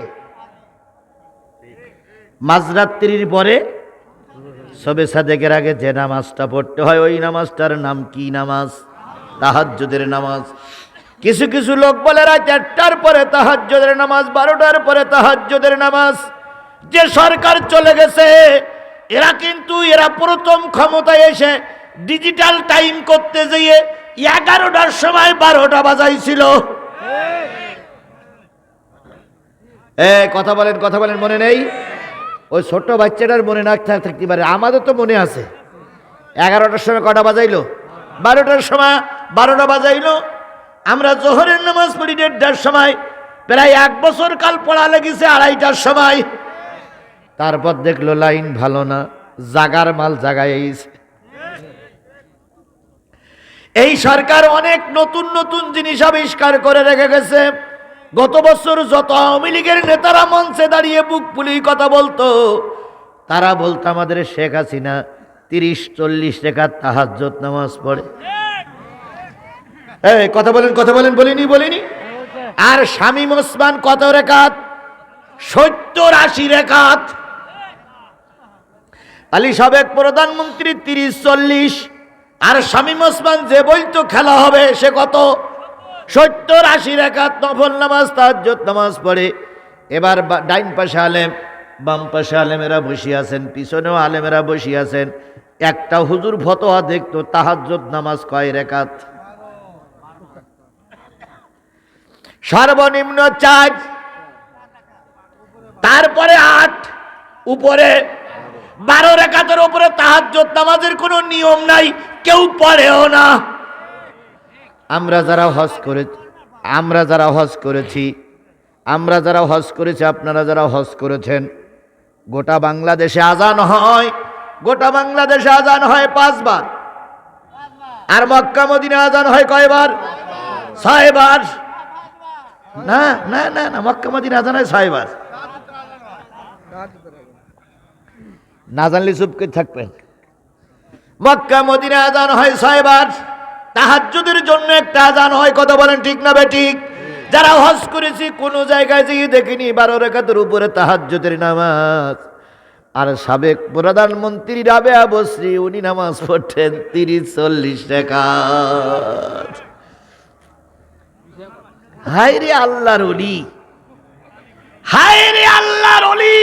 মাঝরাত্রির পরে শবে সাদেকের আগে যে নামাজটা পড়তে হয়, ওই নামাজটার নাম কি নামাজ? তাহাজ্জুদের নামাজ। কিছু কিছু লোক বলে রাত 1টার পরে তাহাজ্জুদের নামাজ, 12টার পরে তাহাজ্জুদের নামাজ। যে সরকার চলে গেছে এরা প্রথম ক্ষমতায় এসে ডিজিটাল টাইম করতে যেয়ে 11টার সময় 12টা বাজাইছিল। কথা বলেন, মনে নেই? ওই ছোট বাচ্চাটার মনে না থাকতে পারে, আমাদের তো মনে আছে। 11টার সময় কটা বাজাইলো? 12টার সময় 12টা বাজাইলো। আমরা জোহরের নামাজ পড়ি 1:30টার সময়, প্রায় 1 বছর কাল পড়া লেগেছে 2:30টার সময়। তারপর দেখলো লাইন ভালো না, জাগার মাল জাগায়। এই সরকার অনেক নতুন নতুন জিনিস আবিষ্কার করে রেখে গেছে। গত বছর যত আওয়ামী লীগের নেতারা মঞ্চে দাঁড়িয়ে বুক ফুলিয়ে কথা বলতো, তারা বলতো আমাদের শেখ হাসিনা 30-40 রাকাত তাহাজ্জুদ নামাজ পড়ে। কথা বলেন, বলিনি? আর শামীম ওসমান কত রাকাত? 70-80 রাকাত। আলী সাবেক প্রধানমন্ত্রী 30-40, আর শামীম ওসমান যে বলতো খেলা হবে সে কত? 70-80 রাকাত নফল নামাজ, তাহাজ্জুদ নামাজ পড়ে। এবার ডাইন পাশে আলেম, বাম পাশে আলেমেরা বসে আছেন, পিছনেও আলেমেরা বসে আছেন। একটা হুজুর ফতোয়া দেখতো তাহাজ্জুদ নামাজ কয় রাকাত? সর্বনিম্ন 4, তারপরে 8, উপরে 12 রাকাতের উপরে তাহাজ্জুদ নামাজের কোনো নিয়ম নাই, কেউ পড়েও না। আমরা যারা হজ করেছি, আপনারা যারা হজ করেছেন, গোটা বাংলাদেশে আজান হয়, 5 বার। আর মক্কা মদিনা আজান হয় কয়বার? 6 বার। না না না না, মক্কা মদিনা আজান হয় 6 বার। না জানলে চুপ করে থাকবেন। মক্কা মদিনা আজান হয় 6 বার। তাহাজ্জুদের জন্য একটা আজান হয়, কথা বলেন ঠিক না বেঠিক? যারা হজ করেছি কোন জায়গায় যেয়ে দেখিনি 12 রাকাতের উপরে তাহাজ্জুদের নামাজ। আর সাবেক প্রধানমন্ত্রী রাবেয়া বসরি উনি নামাজ পড়তেন 30-40 রাকাত। হায় রে আল্লাহর ওলি, হায় রে আল্লাহর ওলি,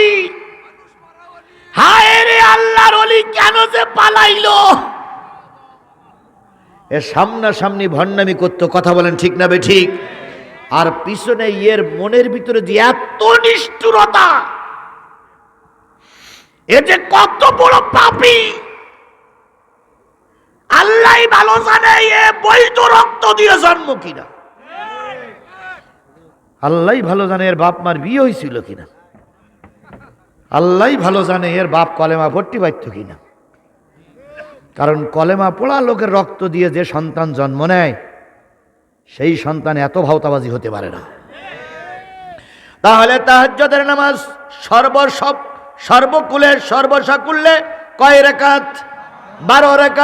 হায় রে আল্লাহর ওলি, কেন যে পালাইলো? এর সামনাসামনি ভণ্ডামি করতো, কথা বলেন ঠিক না বেঠিক? আর পিছনে এর মনের ভিতরে যে এত নিষ্ঠুরতা, এ যে কত বড় পাপী, আল্লাহ ভালো জানে এ বৈধ রক্ত দিয়ে জন্ম কিনা। আল্লাহ ভালো জানে এর বাপ মার বিয়ে হয়েছিল কিনা। আল্লাহ ভালো জানে এর বাপ কলেমা ভর্তি পাইত কিনা। কারণ কলেমা পোড়া লোকের রক্ত দিয়ে যে সন্তান জন্ম নেয়, সেই সন্তান এত ভাওতাবাজি হতে পারে না। তাহলে তাহাজ্জুদের নামাজ সর্বকুলে সর্বসাকুল্যে কয় রাকাত? 12 রাকাত।